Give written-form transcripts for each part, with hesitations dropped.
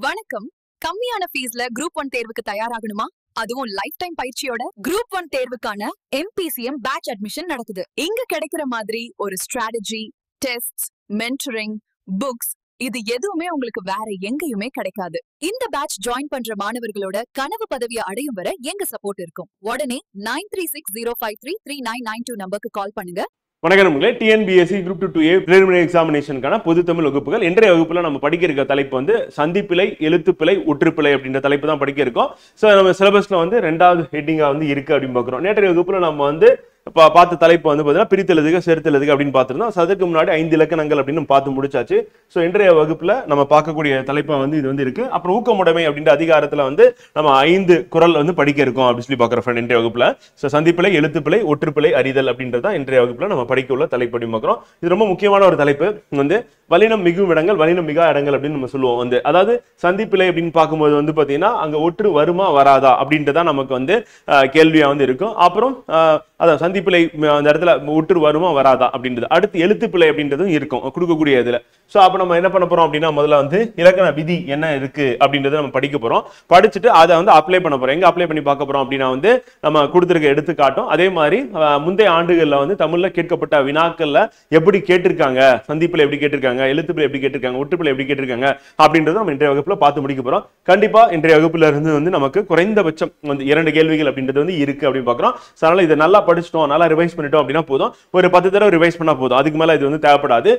வணக்கம். கம்மியான ஃபீஸ்ல குரூப் 1 தேர்வுக்கு தயாராகணுமா? அதுவும் லைஃப் டைம் பயிற்சியோட குரூப் 1 தேர்வுக்கான MPCM பேட்ச் அட்மிஷன் நடக்குது. இங்க கிடைக்கிற மாதிரி ஒரு ஸ்ட்ராட்டஜி, டெஸ்ட்ஸ், மென்டரிங், புக்ஸ் இது எதுவுமே உங்களுக்கு வேற எங்கேயுமே கிடைக்காது. இந்த பேட்ச் ஜாயின் பண்ற மாணவர்களோட கனவு பதவியை அடையும் வரை எங்க சப்போர்ட் இருக்கும். உடனே 9360533992 நம்பருக்கு கால் பண்ணுங்க. வணக்கம் நண்பர்களே. டிஎன்பிஎஸ்சி குரூப் 2A பிரிலிமினரி எக்ஸாமினேஷனுக்கான பொது தமிழ் வகுப்புகள். இன்றைய வகுப்புல நம்ம படிக்க இருக்க தலைப்பு வந்து சந்திப்பிழை, எழுத்துப்பிழை, ஒற்றுப்பிழை அப்படின்ற தலைப்பு தான் படிக்க இருக்கோம். ஸோ நம்ம சிலபஸ்ல வந்து 2வது ஹெட்டிங்கா வந்து இருக்கு அப்படின்னு பார்க்குறோம். நேற்றைய வகுப்புல நம்ம வந்து பார்த்த தலைப்பு வந்து பார்த்தீங்கன்னா பிரித்தெழுதுக, சேர்த்தெழுதுக அப்படின்னு பார்த்துருந்தோம். அதுக்கு முன்னாடி 5 இலக்கணங்கள் அப்படின்னு பார்த்து முடிச்சாச்சு. ஸோ இன்றைய வகுப்புல நம்ம பார்க்கக்கூடிய தலைப்பா வந்து இது வந்து இருக்கு. அப்புறம் ஊக்கமுடைமை அப்படின்ற அதிகாரத்துல வந்து நம்ம 5 குறள் வந்து படிக்க இருக்கோம் அப்படின்னு சொல்லி பார்க்குறோம் ஃப்ரெண்ட் இன்றைய வகுப்புல. ஸோ சந்திப்பிழை, எழுத்துப்பிழை, ஒற்றுப்பிழை அறிதல் அப்படின்றதான் இன்றைய வகுப்புல நம்ம படிக்க உள்ள தலைப்பு அப்படின்னு பார்க்குறோம். இது ரொம்ப முக்கியமான ஒரு தலைப்பு. வந்து வலினம் மிகும் இடங்கள், வலினம் மிகா இடங்கள் அப்படின்னு நம்ம சொல்லுவோம். வந்து அதாவது சந்திப்பிழை அப்படின்னு பார்க்கும்போது வந்து பார்த்தீங்கன்னா அங்க ஒற்று வருமா வராதா அப்படின்றதான் நமக்கு வந்து கேள்வியா வந்து இருக்கும். அப்புறம் அதான் சந்திப்பிழை அந்த இடத்துல ஒற்று வருமா வராதா அப்படின்றது. அடுத்து எழுத்துப்பிழை அப்படின்றதும் இருக்கும் கொடுக்கக்கூடிய இதுல. ஸோ அப்போ நம்ம என்ன பண்ண போறோம் அப்படின்னா முதல்ல வந்து இலக்கண விதி என்ன இருக்கு அப்படின்றத நம்ம படிக்க போறோம். படிச்சுட்டு அதை வந்து அப்ளை பண்ண போறோம். எங்க அப்ளை பண்ணி பார்க்க போறோம் அப்படின்னா வந்து நம்ம கொடுத்துருக்க எடுத்துக்காட்டும், அதே மாதிரி முந்தைய ஆண்டுகள்ல வந்து தமிழ்ல கேட்கப்பட்ட வினாக்கள்ல எப்படி கேட்டிருக்காங்க, சந்திப்பில் எப்படி கேட்டிருக்காங்க, எழுத்துப்பில் எப்படி கேட்டிருக்காங்க, ஒற்றுப்பில் எப்படி கேட்டிருக்காங்க அப்படின்றத நம்ம இன்றைய வகுப்புல பார்த்து முடிக்க போறோம். கண்டிப்பா இன்றைய வகுப்புல இருந்து வந்து நமக்கு குறைந்தபட்சம் வந்து 2 கேள்விகள் அப்படின்றது வந்து இருக்கு அப்படின்னு பார்க்குறோம். அதனால இதை நல்லா படிச்சிட்டோம், நல்லா ரிவைஸ் பண்ணிட்டோம் அப்படின்னா போதும். ஒரு 10 தடவை ரிவைஸ் பண்ணா போதும். அதுக்கு மேல இது வந்து தேவைப்படாது.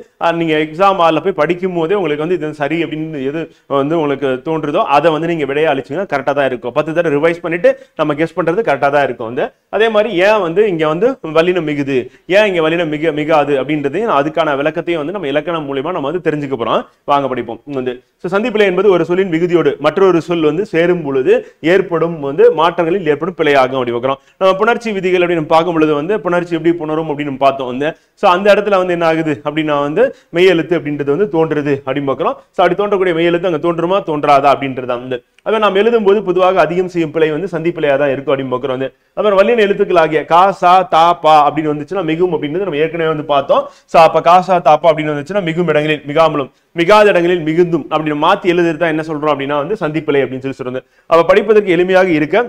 நீங்க எக்ஸாம் ஹால்ல போய் படிக்கும் போதே உங்களுக்கு வந்து இது சரி அப்படின்னு எது வந்து உங்களுக்கு தோன்றுதோ அதை வந்து நீங்க விடையா அழிச்சீங்கன்னா கரெக்டா தான் இருக்கும். 10 தடவை ரிவைஸ் பண்ணிட்டு நம்ம கெஸ் பண்றது கரெக்டா தான் இருக்கும். வந்து அதே மாதிரி ஏன் வந்து இங்க வந்து வலினம் மிகுது, ஏன் இங்க வலினம் மிகாது அப்படின்றதையும் அதுக்கான விளக்கத்தையும் வந்து நம்ம இலக்கணம் மூலமா நம்ம வந்து தெரிஞ்சுக்க போறோம். வாங்க படிப்போம். வந்து சந்திப்பிழை என்பது ஒரு சொல்லின் விகுதியோடு மற்றொரு சொல் வந்து சேரும் பொழுது ஏற்படும் வந்து மாற்றங்களில் ஏற்படும் பிழையாகும் அப்படி பார்க்கிறோம். நம்ம புணர்ச்சி விதிகள் அப்படின்னு பார்க்கும் பொழுது வந்து புணர்ச்சி எப்படி புணரும் அப்படின்னு பார்த்தோம். வந்து ஸோ அந்த இடத்துல வந்து என்ன ஆகுது அப்படின்னா வந்து மெய்யெழுத்து அப்படின்றது வந்து தோன்றுறது அப்படின்னு பார்க்கிறோம். ஸோ அப்படி தோன்றக்கூடிய மெய்யெழுத்து அங்கே தோன்றுமா தோன்றாதா அப்படின்றத வந்து அதை நாம் எழுதும் போது பொதுவாக அதிகம் செய்யும் பிழை வந்து சந்திப்பிழையா தான் இருக்கும் அப்படின்னு பார்க்கிறோம். வந்து அப்புறம் வல்லின எழுத்துக்கள் ஆகிய கா, சா, தா, பா அப்படின்னு வந்துச்சுன்னா மிகும் அப்படின்றது நம்ம ஏற்கனவே வந்து பார்த்தோம். ஸோ அப்ப கா, சா, தா, பா அப்படின்னு வந்துச்சுன்னா மிகும் இடங்களில் மிகாமலும், மிகாத இடங்களில் மிகுந்தும் அப்படின்னு மாத்தி எழுதுறது தான் என்ன சொல்றோம் அப்படின்னா வந்து சந்திப்பிழை அப்படின்னு சொல்லி சொல்றது. அப்ப படிப்பதற்கு எளிமையாக இருக்க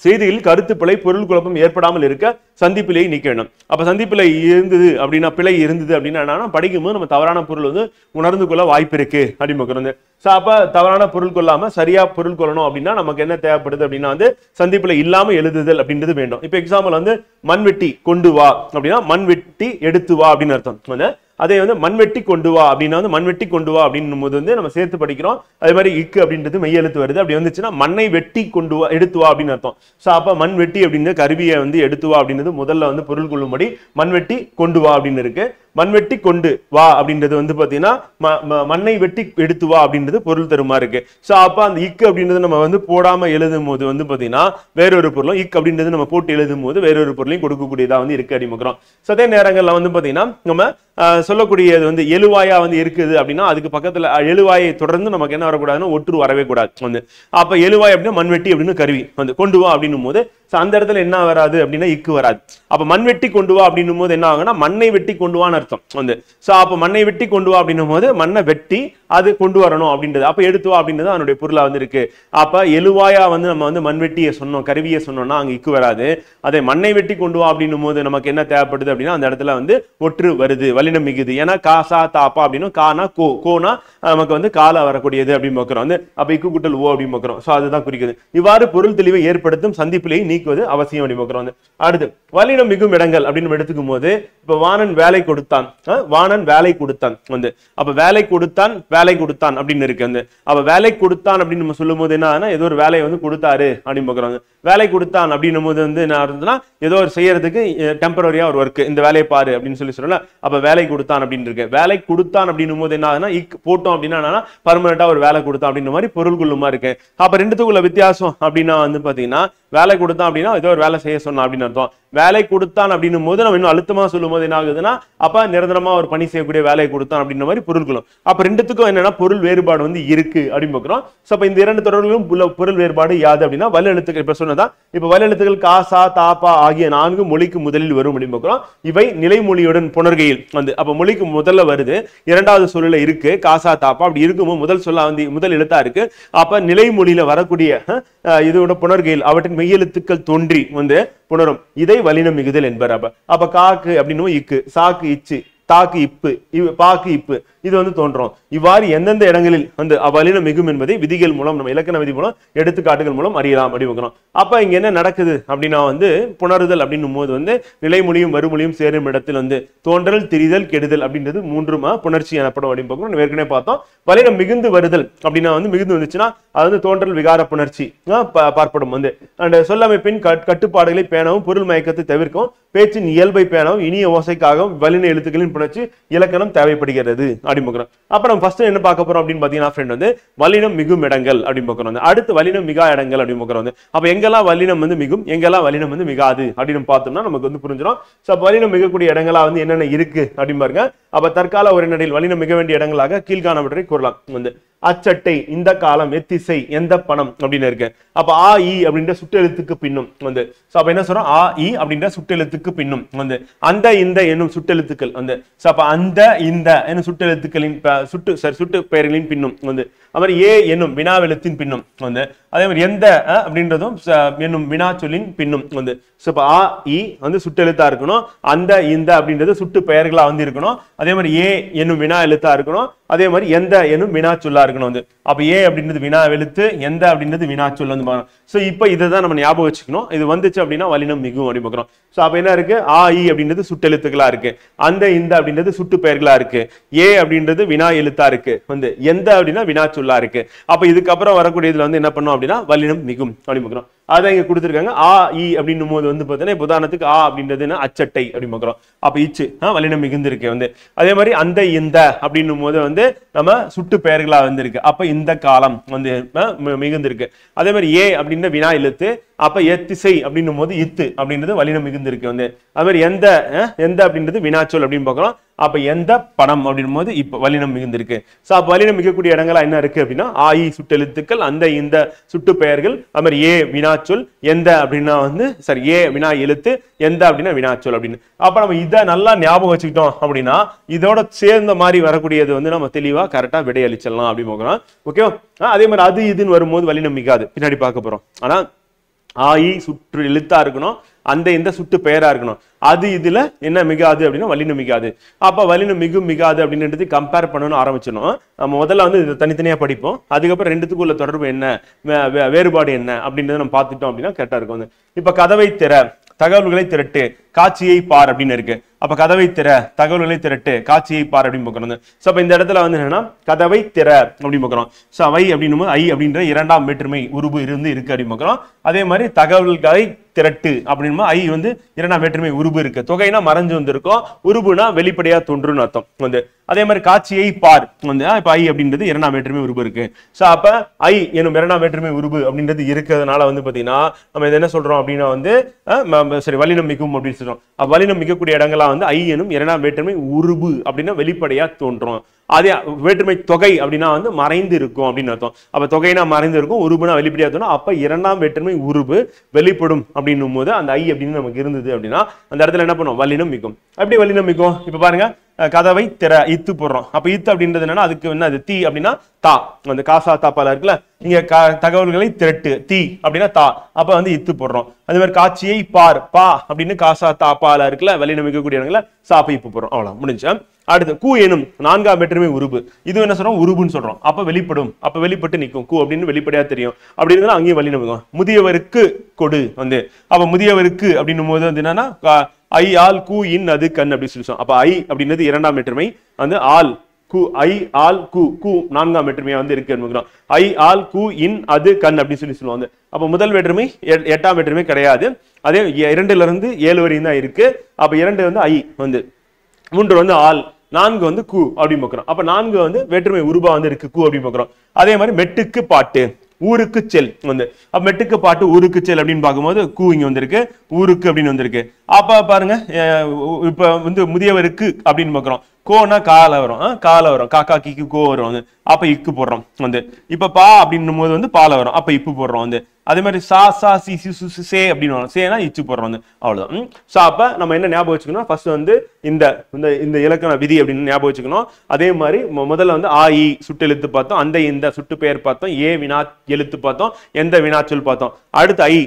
செய்திகளில் கருத்துப்பிழை, பொருள் குழப்பம் ஏற்படாமல் இருக்க சந்திப்பிழையை நீக்க வேண்டும். அப்ப சந்திப்பிழை இருந்தது அப்படின்னா, பிழை இருந்தது அப்படின்னா படிக்கும்போது நம்ம தவறான பொருள் வந்து உணர்ந்து கொள்ள வாய்ப்பு இருக்கு அப்படின்னு பார்க்குறது. ஸோ அப்ப தவறான பொருள் கொள்ளாம சரியா பொருள் கொள்ளணும் அப்படின்னா நமக்கு என்ன தேவைப்படுது அப்படின்னா வந்து சந்திப்பிழை இல்லாம எழுதுதல் அப்படின்றது வேண்டும். இப்ப எக்ஸாம்பிள் வந்து மண்வெட்டி கொண்டு வா அப்படின்னா மண்வெட்டி எடுத்து வா அப்படின்னு அர்த்தம். வந்து அதே வந்து மண்வெட்டி கொண்டு வா அப்படின்னா வந்து மண்வெட்டி கொண்டு வா அப்படின்னும் போது வந்து நம்ம சேர்த்து படிக்கிறோம். அதே மாதிரி இக்கு அப்படின்றது மெய்யெழுத்து வருது. அப்படி வந்துச்சுன்னா மண்ணை வெட்டி கொண்டு வா எடுத்து வா அப்படின்னு அர்த்தம். ஸோ அப்ப மண் வெட்டி அப்படின்ற கருவியை வந்து எடுத்து வா அப்படின்றது முதல்ல வந்து பொருள் கொள்ளும்படி மண்வெட்டி கொண்டு வா அப்படின்னு இருக்கு. மண்வெட்டி கொண்டு வா அப்படின்றது வந்து பாத்தீங்கன்னா மண்ணை வெட்டி எடுத்து வா அப்படின்றது பொருள் தருமா இருக்கு. ஸோ அப்ப அந்த இக்கு அப்படின்றது நம்ம வந்து போடாம எழுதும் போது வந்து பாத்தீங்கன்னா வேறொரு பொருளும், இக்கு அப்படின்றது நம்ம போட்டு எழுதும் போது வேறொரு பொருளையும் கொடுக்கக்கூடியதா வந்து இருக்கு அப்படிங்கிறோம். அதே நேரங்கள்ல வந்து பாத்தீங்கன்னா நம்ம சொல்லக்கூடியது வந்து எழுவாயா வந்து இருக்குது அப்படின்னா அதுக்கு பக்கத்துல எழுவாயை தொடர்ந்து நமக்கு என்ன வரக்கூடாதுன்னா ஒற்று வரவே கூடாது. வந்து அப்ப எழுவாய் அப்படின்னா மண்வெட்டி அப்படின்னு கருவி வந்து கொண்டு வா அப்படின்னும் போது அந்த இடத்துல என்ன வராது அப்படின்னா இக்கு வராது. அப்ப மண்வெட்டி கொண்டு வா அப்படின்னும் போது என்ன ஆகும்னா மண்ணை வெட்டி கொண்டு வான்னு அர்த்தம். வந்து சோ அப்ப மண்ணை வெட்டி கொண்டு வா அப்படின்னும் போது மண்ணை வெட்டி அது கொண்டு வரணும் அப்படின்றது. அப்ப எடுத்து வா அப்படின்றது அதனுடைய பொருளா வந்து இருக்கு. அப்ப எழுவாயா வந்து நம்ம வந்து மண்வெட்டியை சொன்னோம், கருவியை சொன்னோம்னா அங்க இக்கு வராது. அதே மண்ணை வெட்டி கொண்டு வா அப்படின்னும் போது நமக்கு என்ன தேவைப்படுது அப்படின்னா அந்த இடத்துல வந்து ஒற்று வருது, வல்லினம் மிகுது. ஏன்னா கா, சா, தாப்பா அப்படின்னு கானா கோ, கோனா நமக்கு வந்து கால வரக்கூடியது அப்படின்னு பார்க்கிறோம். வந்து அப்ப இக்கு கூட்டல் ஓ அப்படின்னு பார்க்கிறோம். சோ அதுதான் குறிக்குது. இவ்வாறு பொருள் தெளிவை ஏற்படுத்தும் சந்திப்பிலையை நீக்குவது அவசியம் அப்படின்னு பார்க்கிறோம். அடுத்து வல்லினம் மிகும் இடங்கள் அப்படின்னு எடுத்துக்கும் போது இப்ப வாணன் வேலை கொடுத்தான், வாணன் வேலை கொடுத்தான். வந்து அப்ப வேலை கொடுத்தான், வேலை கொடுத்தான் அப்படின்னு இருக்கு. வந்து அப்ப வேலை கொடுத்தான் அப்படின்னு நம்ம சொல்லும் போது என்ன ஏதோ ஒரு வேலையை வந்து கொடுத்தாரு அப்படின்னு பார்க்கிறோம். வேலை கொடுத்தான் அப்படின்னும் போது வந்து என்ன ஆகுதுன்னா ஏதோ ஒரு செய்யறதுக்கு டெம்பரரியா ஒரு ஒர்க், இந்த வேலையை பாரு அப்படின்னு சொல்லல. அப்ப வேலை கொடுத்தான் அப்படின்னு இருக்கு. வேலை கொடுத்தான் அப்படின்னும் போது என்ன ஆகுதுன்னா போட்டோம் அப்படின்னா பர்மனண்டா ஒரு வேலை கொடுத்தான் அப்படின்ற மாதிரி பொருள் கொள்ளுமா இருக்கு. அப்ப ரெண்டுத்துக்குள்ள வித்தியாசம் அப்படின்னா வந்து பாத்தீங்கன்னா வேலை கொடுத்தான் அப்படின்னா ஏதோ ஒரு வேலை செய்ய சொன்னா அப்படின்னு அர்த்தம். வேலை கொடுத்தான் அப்படின்னும் போது நம்ம இன்னும் அழுத்தமா சொல்லும் போது என்ன ஆகுதுன்னா அப்ப நிரந்தரமா ஒரு பணி செய்யக்கூடிய வேலையை கொடுத்தான் அப்படின்ற மாதிரி பொருள்களும். அப்ப ரெண்டுத்துக்கும் என்னன்னா பொருள் வேறுபாடு வந்து இருக்கு அப்படின்னு பார்க்கிறோம். சோ அப்ப இந்த இரண்டு தொடர்களும் பொருள் வேறுபாடு யாது அப்படின்னா வல் எழுத்துக்கள். இப்ப சொன்னதா இப்ப வல் எழுத்துக்கள் கா சா தா பா ஆகிய 4 மொழிக்கு முதலில் வரும் அப்படின்னு பார்க்கிறோம். இவை நிலைமொழியுடன் புணர்கையில் வந்து அப்ப மொழிக்கு முதல்ல வருது, இரண்டாவது சொல்லுல இருக்கு காசா தாப்பா. அப்படி இருக்கும்போது முதல் சொல்ல வந்து முதல் எழுத்தா இருக்கு. அப்ப நிலைமொழியில வரக்கூடிய இதோட புணர்கையில் அவற்றின் மெய்யெழுத்துக்கள் தோன்றி வந்து புணரும். இதை வல்லினம் மிகுதல் என்பர். அப்ப காக்கு அப்படின்னு இக்கு, சாக்கு இச்சு, தாக்கு இப்பு, பாக்கு இப்பு இது வந்து தோன்றும். இவ்வாறு எந்தெந்த இடங்களில் வந்து வல்லினம் மிகும் என்பதை விதிகள் மூலம் நம்ம இலக்கண விதி மூலம் எடுத்துக்காட்டுகள் மூலம் அறியலாம் அப்படி வைக்கிறோம். அப்ப இங்க என்ன நடக்குது அப்படின்னா வந்து புணருதல் அப்படின்னும் போது வந்து நிலைமொழியும் வறுமொழியும் சேரும் இடத்தில் வந்து தோன்றல் திரிதல் கெடுதல் அப்படின்றது 3 புணர்ச்சி எனப்படும் அப்படின்னு பார்க்கணும். ஏற்கனவே பார்த்தோம். வல்லினம் மிகுந்து வருதல் அப்படின்னா வந்து மிகுந்து வந்துச்சுன்னா அது வந்து தோன்றல் விகார புணர்ச்சி பார்ப்படும் வந்து அந்த சொல்லமைப்பின் கட்டுப்பாடுகளை பேணவும் பொருள் மயக்கத்தை தவிர்க்கவும் பேச்சின் இயல்பை பேணவும் இனிய ஓசைக்காகவும் வல்லின எழுத்துக்களின் புணர்ச்சி இலக்கணம் தேவைப்படுகிறது அப்படின்னு பார்க்கிறோம். அப்ப நம்ம ஃபர்ஸ்ட் என்ன பார்க்க போறோம் அப்படின்னு பாத்தீங்கன்னா ஃப்ரெண்ட் வந்து வல்லினம் மிகும் இடங்கள் அப்படின்னு பார்க்கிறோம். அடுத்து வல்லினம் மிகா இடங்கள் அப்படின்னு பார்க்கிறோம். அப்ப எங்கெல்லாம் வல்லினம் வந்து மிகும் எங்கெல்லாம் வல்லினம் வந்து மிகாது அப்படின்னு பார்த்தோம்னா நமக்கு வந்து புரிஞ்சிடும். சோ வல்லினம் மிகக்கூடிய இடங்களா வந்து என்னென்ன இருக்கு அப்படின்னு பாருங்க. அப்ப தற்கால உரைநடையில் வல்லினம் மிக வேண்டிய இடங்களாக கீழ்காணவற்றை கூறலாம். வந்து அச்சட்டை, இந்த காலம், எத்திசை, எந்த பணம் அப்படின்னு இருக்கு. அப்ப ஆ இ அப்படின்ற சுட்டெழுத்துக்கு பின்னும் வந்து அப்ப என்ன சொல்றோம் ஆ இ அப்படின்ற சுட்டெழுத்துக்கு பின்னும் வந்து அந்த இந்த என்னும் சுட்டெழுத்துக்கள் வந்து அப்ப அந்த இந்த என்னும் சுட்டெழுத்துக்களின் சுட்டு பெயர்களின் பின்னும் வந்து அவர் ஏ என்னும் வினாவெழுத்தின் பின்னும் வந்து அதே மாதிரி எந்த அப்படின்றதும் என்னும் வினா சொல்லின் பின்னும் வந்து ஆ இ வந்து சுட்டெழுத்தா இருக்கணும். அந்த இந்த அப்படின்றது சுட்டு பெயர்களா வந்து இருக்கணும். அதே மாதிரி ஏ என்னும் வினா எழுத்தா இருக்கணும். அதே மாதிரி எந்த என்னும் வினா சொல்லா இருக்கணும் வந்து அப்ப ஏ அப்படின்றது வினா எழுத்து, எந்த அப்படின்றது வினா சொல் வந்து பாருங்க. சோ இப்ப இதைதான் நம்ம ஞாபகம் வச்சுக்கணும். இது வந்துச்சு அப்படின்னா வல்லினம் மிகும் அப்படி பார்க்கிறோம். சோ அப்ப என்ன இருக்கு ஆ இ அப்படின்றது சுட்டெழுத்துக்களா இருக்கு, அந்த இந்த அப்படின்றது சுட்டு பெயர்களா இருக்கு, ஏ அப்படின்றது வினா எழுத்தா இருக்கு வந்து எந்த அப்படின்னா வினா சொல்லா இருக்கு. அப்ப இதுக்கப்புறம் வரக்கூடியதுல வந்து என்ன பண்ணும் அப்படின்னா வல்லினம் மிகும் அப்படி பார்க்கிறோம். அதான் இங்க கொடுத்துருக்காங்க ஆ இ அப்படின்னும் போது வந்து பாத்தீங்கன்னா உதாரணத்துக்கு ஆ அப்படின்றது அச்சட்டை அப்படி பார்க்கிறோம். அப்ப இச்சு வல்லினம் மிகுந்து இருக்கு வந்து அதே மாதிரி அந்த இந்த அப்படின்னும் போது வந்து நம்ம சுட்டு பெயர்களா வந்து இருக்கு. அப்ப இந்த காலம் வந்து மிகுந்து இருக்கு. அதே மாதிரி ஏ அப்படின்ற வினா எழுத்து, அப்ப எத்திசை அப்படின்னும் போது இத்து அப்படின்றது வல்லினம் மிகுந்து இருக்கு வந்து அது மாதிரி எந்த எந்த அப்படின்றது வினாச்சொல் அப்படின்னு பார்க்கிறோம். அப்ப எந்த பணம் அப்படின்னும் போது இப்ப வல்லினம் மிகுந்து இருக்கு. சோ அப்ப வல்லினம் மிகக்கூடிய இடங்களா என்ன இருக்கு அப்படின்னா ஆயி சுட்டெழுத்துக்கள், அந்த இந்த சுட்டு பெயர்கள், அது மாதிரி ஏ வினாச்சொல், எந்த அப்படின்னா வந்து சரி ஏ வினா எழுத்து, எந்த அப்படின்னா வினாச்சொல் அப்படின்னு. அப்ப நம்ம இதை நல்லா ஞாபகம் வச்சுக்கிட்டோம் அப்படின்னா இதோட சேர்ந்த மாதிரி வரக்கூடியது வந்து நம்ம தெளிவா கரெக்டா விடையளிச்சிடலாம் அப்படின்னு பார்க்கிறோம். ஓகேவா? அதே மாதிரி அது இதுன்னு வரும்போது வல்லினம் மிகாது, பின்னாடி பார்க்க போறோம். ஆனா ஆயி சுற்று எழுத்தா இருக்கணும், அந்த இந்த சுட்டு பெயரா இருக்கணும். அது இதுல என்ன மிகாது அப்படின்னா வல்லினம் மிகாது. அப்ப வல்லினம் மிகும் மிகாது அப்படின்றது கம்பேர் பண்ணணும்னு ஆரம்பிச்சணும். நம்ம முதல்ல வந்து இதை தனித்தனியா படிப்போம். அதுக்கப்புறம் ரெண்டுத்துக்குள்ள தொடர்பு என்ன, வேறுபாடு என்ன அப்படின்றத நம்ம பார்த்துட்டோம் அப்படின்னா கரெக்டா இருக்கும். வந்து இப்ப கதவை திற, தகவல்களை திரட்டு, காட்சியை பார் அப்படின்னு இருக்கு. அப்ப கதவை திற, தகவல்களை திரட்டு, காட்சியை பார் அப்படின்னு பார்க்கணும். சோ அப்ப இந்த இடத்துல வந்து என்னன்னா கதவை திற அப்படின்னு பார்க்கிறோம். சோ அவை அப்படின்னும் ஐ அப்படின்ற இரண்டாம் வேற்றுமை உருபு இருக்கு அப்படின்னு பார்க்கிறோம். அதே மாதிரி தகவல்களை திரட்டு அப்படின்னும் ஐ வந்து இரண்டாம் வேற்றுமை உருபு இருக்கு. தொகைனா மறைஞ்சு வந்திருக்கும், உருபுனா வெளிப்படையா தோன்றுன்னு அர்த்தம் வந்து. அதே மாதிரி காட்சியை பார் வந்து இப்ப ஐ அப்படின்றது இரண்டாம் வேற்றுமை உருபு இருக்கு. சோ அப்ப ஐ என்னும் இரண்டாம் வேற்றுமை உருபு அப்படின்றது இருக்கிறதுனால வந்து பாத்தீங்கன்னா நம்ம இதை என்ன சொல்றோம் அப்படின்னா வந்து சரி வல்லினம் மிகும் அப்படின்னு சொல்றோம். வல்லினம் மிகக்கூடிய இடங்களா வந்து ஐ எனும் இரண்டாம் வேற்றுமை உருபு அப்படின்னா வெளிப்படையா தோன்றும். அதே வேற்றுமை தொகை அப்படின்னா வந்து மறைந்து இருக்கும் அப்படின்னு அர்த்தம். அப்ப தொகைனா மறைந்து இருக்கும், உருபுனா வெளிப்படையா தோணும். அப்ப இரண்டாம் வேற்றுமை உருபு வெளிப்படும் அப்படின்னும் போது அந்த ஐ அப்படின்னு நமக்கு இருந்தது அப்படின்னா அந்த இடத்துல என்ன பண்ணும் வல்லினம் மிகும். அப்படி வல்லினம் மிகும். இப்ப பாருங்க கதவை திற இத்து போடுறோம். அப்ப இத்து அப்படின்றது என்னன்னா அதுக்கு என்ன அது தீ அப்படின்னா தா அந்த காசா தாப்பால இருக்குல்ல, இங்க தகவல்களை திரட்டு தீ அப்படின்னா தா, அப்ப வந்து இத்து போடுறோம். அதே மாதிரி காட்சியை பார் பா அப்படின்னு காசா தாப்பால இருக்குல்ல, வல்லினம் மிகக்கூடிய இடங்கள சாப்பை இப்பு போடுறோம். அவ்வளவு முடிஞ்சா. அடுத்து கூ எனும் நான்காம் வேற்றுமை உருபு, இது என்ன சொல்றோம் உருபுன்னு சொல்றோம். அப்ப வெளிப்படும், அப்ப வெளிப்பட்டு நிற்கும் கூ அப்படின்னு வெளிப்படையா தெரியும். அப்படி இருந்தாலும் அங்கேயும் வல்லினம் மிகும். முதியவருக்கு கொடு வந்து அப்ப முதியவருக்கு அப்படின்னும் போது வந்து என்னன்னா ஐ ஆல் கூ இன் அது கண் அப்படி சொல்லுவோம். அப்ப ஐ அப்படின்றது இரண்டாம் வேற்றுமை வந்து ஆல் கூ ஐ ஆல் கூ கூ நான்காம் வேற்றுமையா வந்து இருக்கு. ஐ ஆல் கூ இன் அது கண் அப்படின்னு சொல்லுவாங்க. அப்ப முதல் வேற்றுமை எட்டாம் வேற்றுமை கிடையாது. அதே 2ல இருந்து 7 வரையும் தான் இருக்கு. அப்ப 2 வந்து ஐ வந்து, 3 வந்து ஆல், 4 வந்து கூ அப்படின்னு பார்க்கிறோம். அப்ப 4 வந்து வேற்றுமை உருபா வந்து இருக்கு கூ அப்படின்னு பார்க்கிறோம். அதே மாதிரி மெட்டுக்கு பாட்டு, ஊருக்கு செல் வந்து அப்ப மெட்டுக்கு பாட்டு ஊருக்கு செல் அப்படின்னு பார்க்கும்போது கூ இங்க வந்திருக்கு, ஊருக்கு அப்படின்னு வந்திருக்கு. அப்ப பாருங்க இப்ப வந்து முதியவருக்கு அப்படின்னு பாக்குறோம், கோனா கால வரும், கால வரும், காக்கா கிக்கு கோ வரும் வந்து, அப்ப இக்கு போடுறோம் வந்து. இப்ப பா அப்படின்னும் போது வந்து பால வரும், அப்ப இப்பு போடுறோம் வந்து. அதே மாதிரி சா சா சி சி சு சே அப்படின்னு வரும், சேனா இச்சு போடுறோம் வந்து, அவ்வளவுதான். சோ அப்ப நம்ம என்ன ஞாபகம் வச்சுக்கணும், ஃபர்ஸ்ட் வந்து இந்த இந்த இலக்கண விதி அப்படின்னு ஞாபகம் வச்சுக்கணும். அதே மாதிரி முதல்ல வந்து ஆ இ சுட்டு எழுத்து பார்த்தோம், அந்த இந்த சுட்டு பெயர் பார்த்தோம், ஏ வினா எழுத்து பார்த்தோம், எந்த வினாச்சொல் பார்த்தோம். அடுத்து ஐ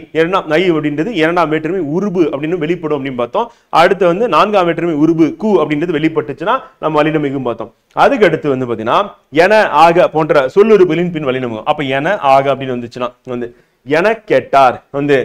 ஐ அப்படின்றது இரண்டாம் வேற்றுமை உருபு அப்படின்னு வெளிப்படும் அப்படின்னு பார்த்தோம். அடுத்து வந்து நான்காம் வேற்றுமை உருபு கு அப்படின்றது வெளிப்பட்டுச்சுன்னா நம்ம வல்லினமிகும் பார்த்தோம். அதுக்கு அடுத்து வந்து பாத்தீங்கன்னா என ஆக போன்ற சொல்லுறுப்புகளின் பின் வல்லினமிகும். அப்ப என ஆக அப்படின்னு வந்துச்சுன்னா வந்து என கேட்டார் வந்து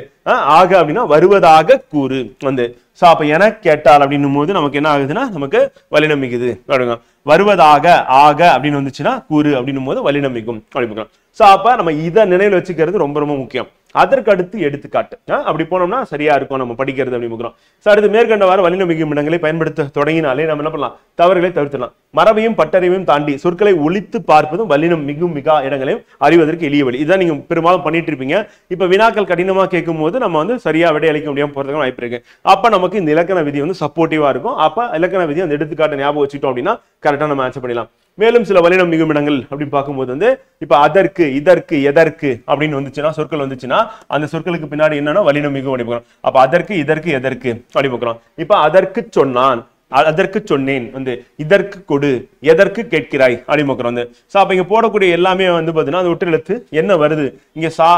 ஆக அப்படின்னா வருவதாக கூறு வந்து. சோ அப்ப என கேட்டார் அப்படின்னும் போது நமக்கு என்ன ஆகுதுன்னா நமக்கு வல்லினம் மிகுது அப்படிங்க. வருவதாக ஆக அப்படின்னு வந்துச்சுன்னா கூறு அப்படின்னும் போது வல்லினம் மிகும் அப்படிங்க. சோ அப்ப நம்ம இதை நினைவில் வச்சுக்கிறது ரொம்ப ரொம்ப முக்கியம். அதற்கு அடுத்து எடுத்துக்காட்டு அப்படி போனோம்னா சரியா இருக்கும் நம்ம படிக்கிறது அப்படின்னு. அடுத்து மேற்கண்டவாறு வல்லினம் மிகும் இடங்களை பயன்படுத்த தொடங்கினாலே நம்ம என்ன பண்ணலாம், தவறுகளை தவிர்த்துலாம். மரபையும் பட்டறிவையும் தாண்டி சொற்களை ஒழித்து பார்ப்பதும் வல்லினம் மிகும் மிகா இடங்களையும் அறிவதற்கு எளிய வழி. இதான் நீங்க பெரும்பாலும் பண்ணிட்டு இருப்பீங்க. இப்ப வினாக்கள் கடினமா கேட்கும் போது நம்ம வந்து சரியா விடை அளிக்க முடியாம போறதுக்கு வாய்ப்பு இருக்கு. அப்ப நமக்கு இந்த இலக்கண விதி வந்து சப்போர்ட்டிவா இருக்கும். அப்ப இலக்கண விதி அந்த எடுத்துக்காட்டு ஞாபகம் வச்சுட்டோம் அப்படின்னா கரெக்டா நம்ம ஆன்சர் பண்ணிடலாம். மேலும் சில வல்லினம் மிகும் இடங்கள் அப்படின்னு பார்க்கும்போது வந்து இப்ப அதற்கு இதற்கு எதற்கு அப்படின்னு வந்துச்சுன்னா சொற்கள் வந்துச்சுன்னா அந்த சொற்களுக்கு பின்னாடி என்னன்னா வல்லினம் மிகும் அப்படி பார்க்கணும். அப்ப அதற்கு இதற்கு எதற்கு அப்படி பார்க்கிறோம். இப்ப அதற்கு சொன்னான், அதற்கு சொன்னேன் வந்து, இதற்கு கொடு, எதற்கு கேட்கிறாய் அப்படி பார்க்கிறோம் வந்து. சோ அப்ப இங்க போடக்கூடிய எல்லாமே வந்து பாத்தீங்கன்னா அது ஒற்று எழுத்து என்ன வருது, இங்க சா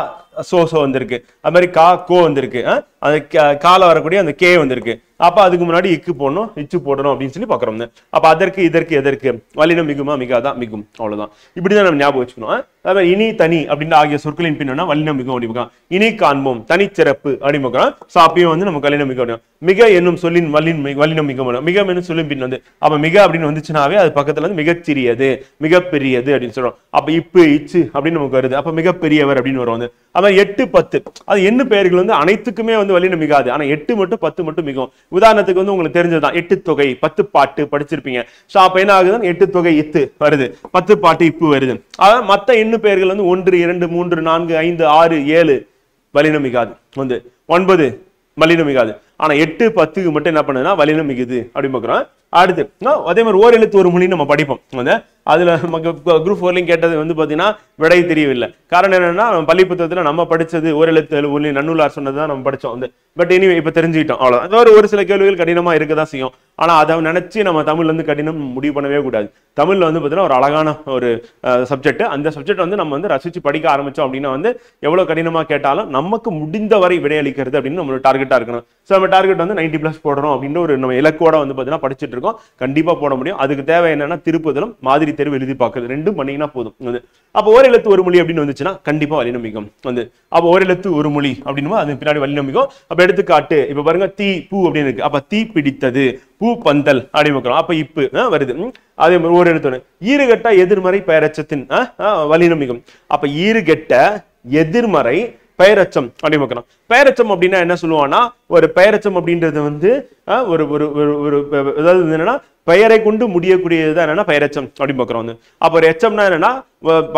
சோ சோ வந்திருக்கு, அது மாதிரி கா கோ வந்திருக்கு, அது கால வரக்கூடிய அந்த கே வந்திருக்கு. அப்ப அதுக்கு முன்னாடி இக்கு போடணும், இச்சு போடணும் அப்படின்னு சொல்லி பாக்குறோம். அப்ப அதற்கு இதற்கு எதற்கு வல்லினம் மிகுமா மிகாதா மிகும், அவ்வளவுதான். இப்படிதான் நம்ம ஞாபகம் வச்சுக்கணும். அதாவது இனி தனி அப்படின்னு ஆகிய சொற்களின் பின்னா வல்லினம் மிகும் அப்படி இனி காண்போம் தனிச்சிறப்பு அப்படி பார்க்கிறோம். சோ அப்பயும் வந்து நமக்கு வல்லினம் மிக மிக என்னும் சொல்லின் வல்லினம் மிக மிக என்னும் சொல்லின் பின் வந்து அப்ப மிக அப்படின்னு வந்துச்சுனாவே அது பக்கத்துல வந்து மிகச்சிறியது மிகப்பெரியது அப்படின்னு சொல்றோம். அப்ப இப்பு இச்சு அப்படின்னு நமக்கு வருது, அப்ப மிகப்பெரியவர் அப்படின்னு வரும் வந்து. அப்ப 8 10 அது எண்ணு பெயர்கள் வந்து அனைத்துக்குமே வந்து வல்லினம் மிகாது, ஆனா 8 மட்டும் 10 மட்டும் மிகும். உதாரணத்துக்கு வந்து உங்களுக்கு தெரிஞ்சதுதான் 8 தொகை 10 பாட்டு படிச்சிருப்பீங்க. சோ அப்ப என்ன ஆகுதுன்னு 8 தொகை இத்து வருது, 10 பாட்டு இப்பு வருது. அதாவது மத்த எண்ணு பெயர்கள் வந்து 1 2 3 4 5 6 7 வல்லினம் மிகாது வந்து, 9 வல்லினம் மிகாது. ஆனா 8 10க்கு மட்டும் என்ன பண்ணுதுன்னா வல்லினம் மிகுது அப்படின்னு பாக்குறோம். அடுத்து அதே மாதிரி ஓர் எழுத்து ஒரு மொழி நம்ம படிப்போம் வந்து. அதுல நமக்கு குரூப் 4லயும் கேட்டது வந்து பாத்தீங்கன்னா விடை தெரியவில்லை. காரணம் என்னன்னா பள்ளி புத்தகத்துல நம்ம படிச்சது ஓர் எழுத்து ஒலி நன்னூலார் சொன்னதுதான் நம்ம படிச்சோம் வந்து. பட் எனிவே இப்ப தெரிஞ்சுக்கிட்டோம் அவ்வளவு. ஒரு சில கேள்விகள் கடினமா இருக்கதான் செய்யும். ஆனா அதை நினைச்சு நம்ம தமிழ்ல இருந்து கடினம் முடிவு பண்ணவே கூடாது. தமிழ்ல வந்து பாத்தீங்கன்னா ஒரு அழகான ஒரு சப்ஜெக்ட். அந்த சப்ஜெக்ட் வந்து நம்ம வந்து ரசிச்சு படிக்க ஆரம்பிச்சோம் அப்படின்னா வந்து எவ்வளவு கடினமா கேட்டாலும் நமக்கு முடிந்த வரை விடையளிக்கிறது அப்படின்னு நம்மளோட டார்கெட்டா இருக்கணும். சோ நம்ம டார்கெட் வந்து 90+ போடுறோம் அப்படின்னு ஒரு நம்ம இலக்கோட வந்து பாத்தீங்கன்னா படிச்சுட்டு இருக்கோம். கண்டிப்பா போட முடியும். அதுக்கு தேவை என்னன்னா திருப்புதலும் மாதிரி தேர்வு எழுதி பார்க்கிறது ரெண்டும் பண்ணீங்கன்னா போதும் வந்து. அப்ப ஓர் எழுத்து ஒரு மொழி அப்படின்னு வந்துச்சுன்னா கண்டிப்பா வல்லினம் மிகும் வந்து. அப்ப ஓர் எழுத்து ஒரு மொழி அப்படின்னா அது பின்னாடி வல்லினம் மிகும். அப்ப எடுத்துக்காட்டு இப்ப பாருங்க தீ பூ அப்படின்னு இருக்கு, அப்ப தீ பிடித்தது, பூ பந்தல் அப்படின்னு பார்க்கிறோம். அப்ப இப்பு வருது. அதே மாதிரி ஒரு எழுத்து ஈறுகட்ட எதிர்மறை பெயரச்சத்தின் வல்லினம் மிகும். அப்ப ஈறுகெட்ட எதிர்மறை பெயரச்சம் அப்படின்னு பார்க்கிறோம். பெயரச்சம் அப்படின்னா என்ன சொல்லுவான்னா ஒரு பெயரச்சம் அப்படின்றது வந்து ஒரு ஒரு அதாவது என்னன்னா பெயரை கொண்டு முடியக்கூடியதுதான் என்னன்னா பெயரச்சம் அப்படின்னு பார்க்கிறோம் வந்து. அப்ப ஒரு எச்சம்னா என்னன்னா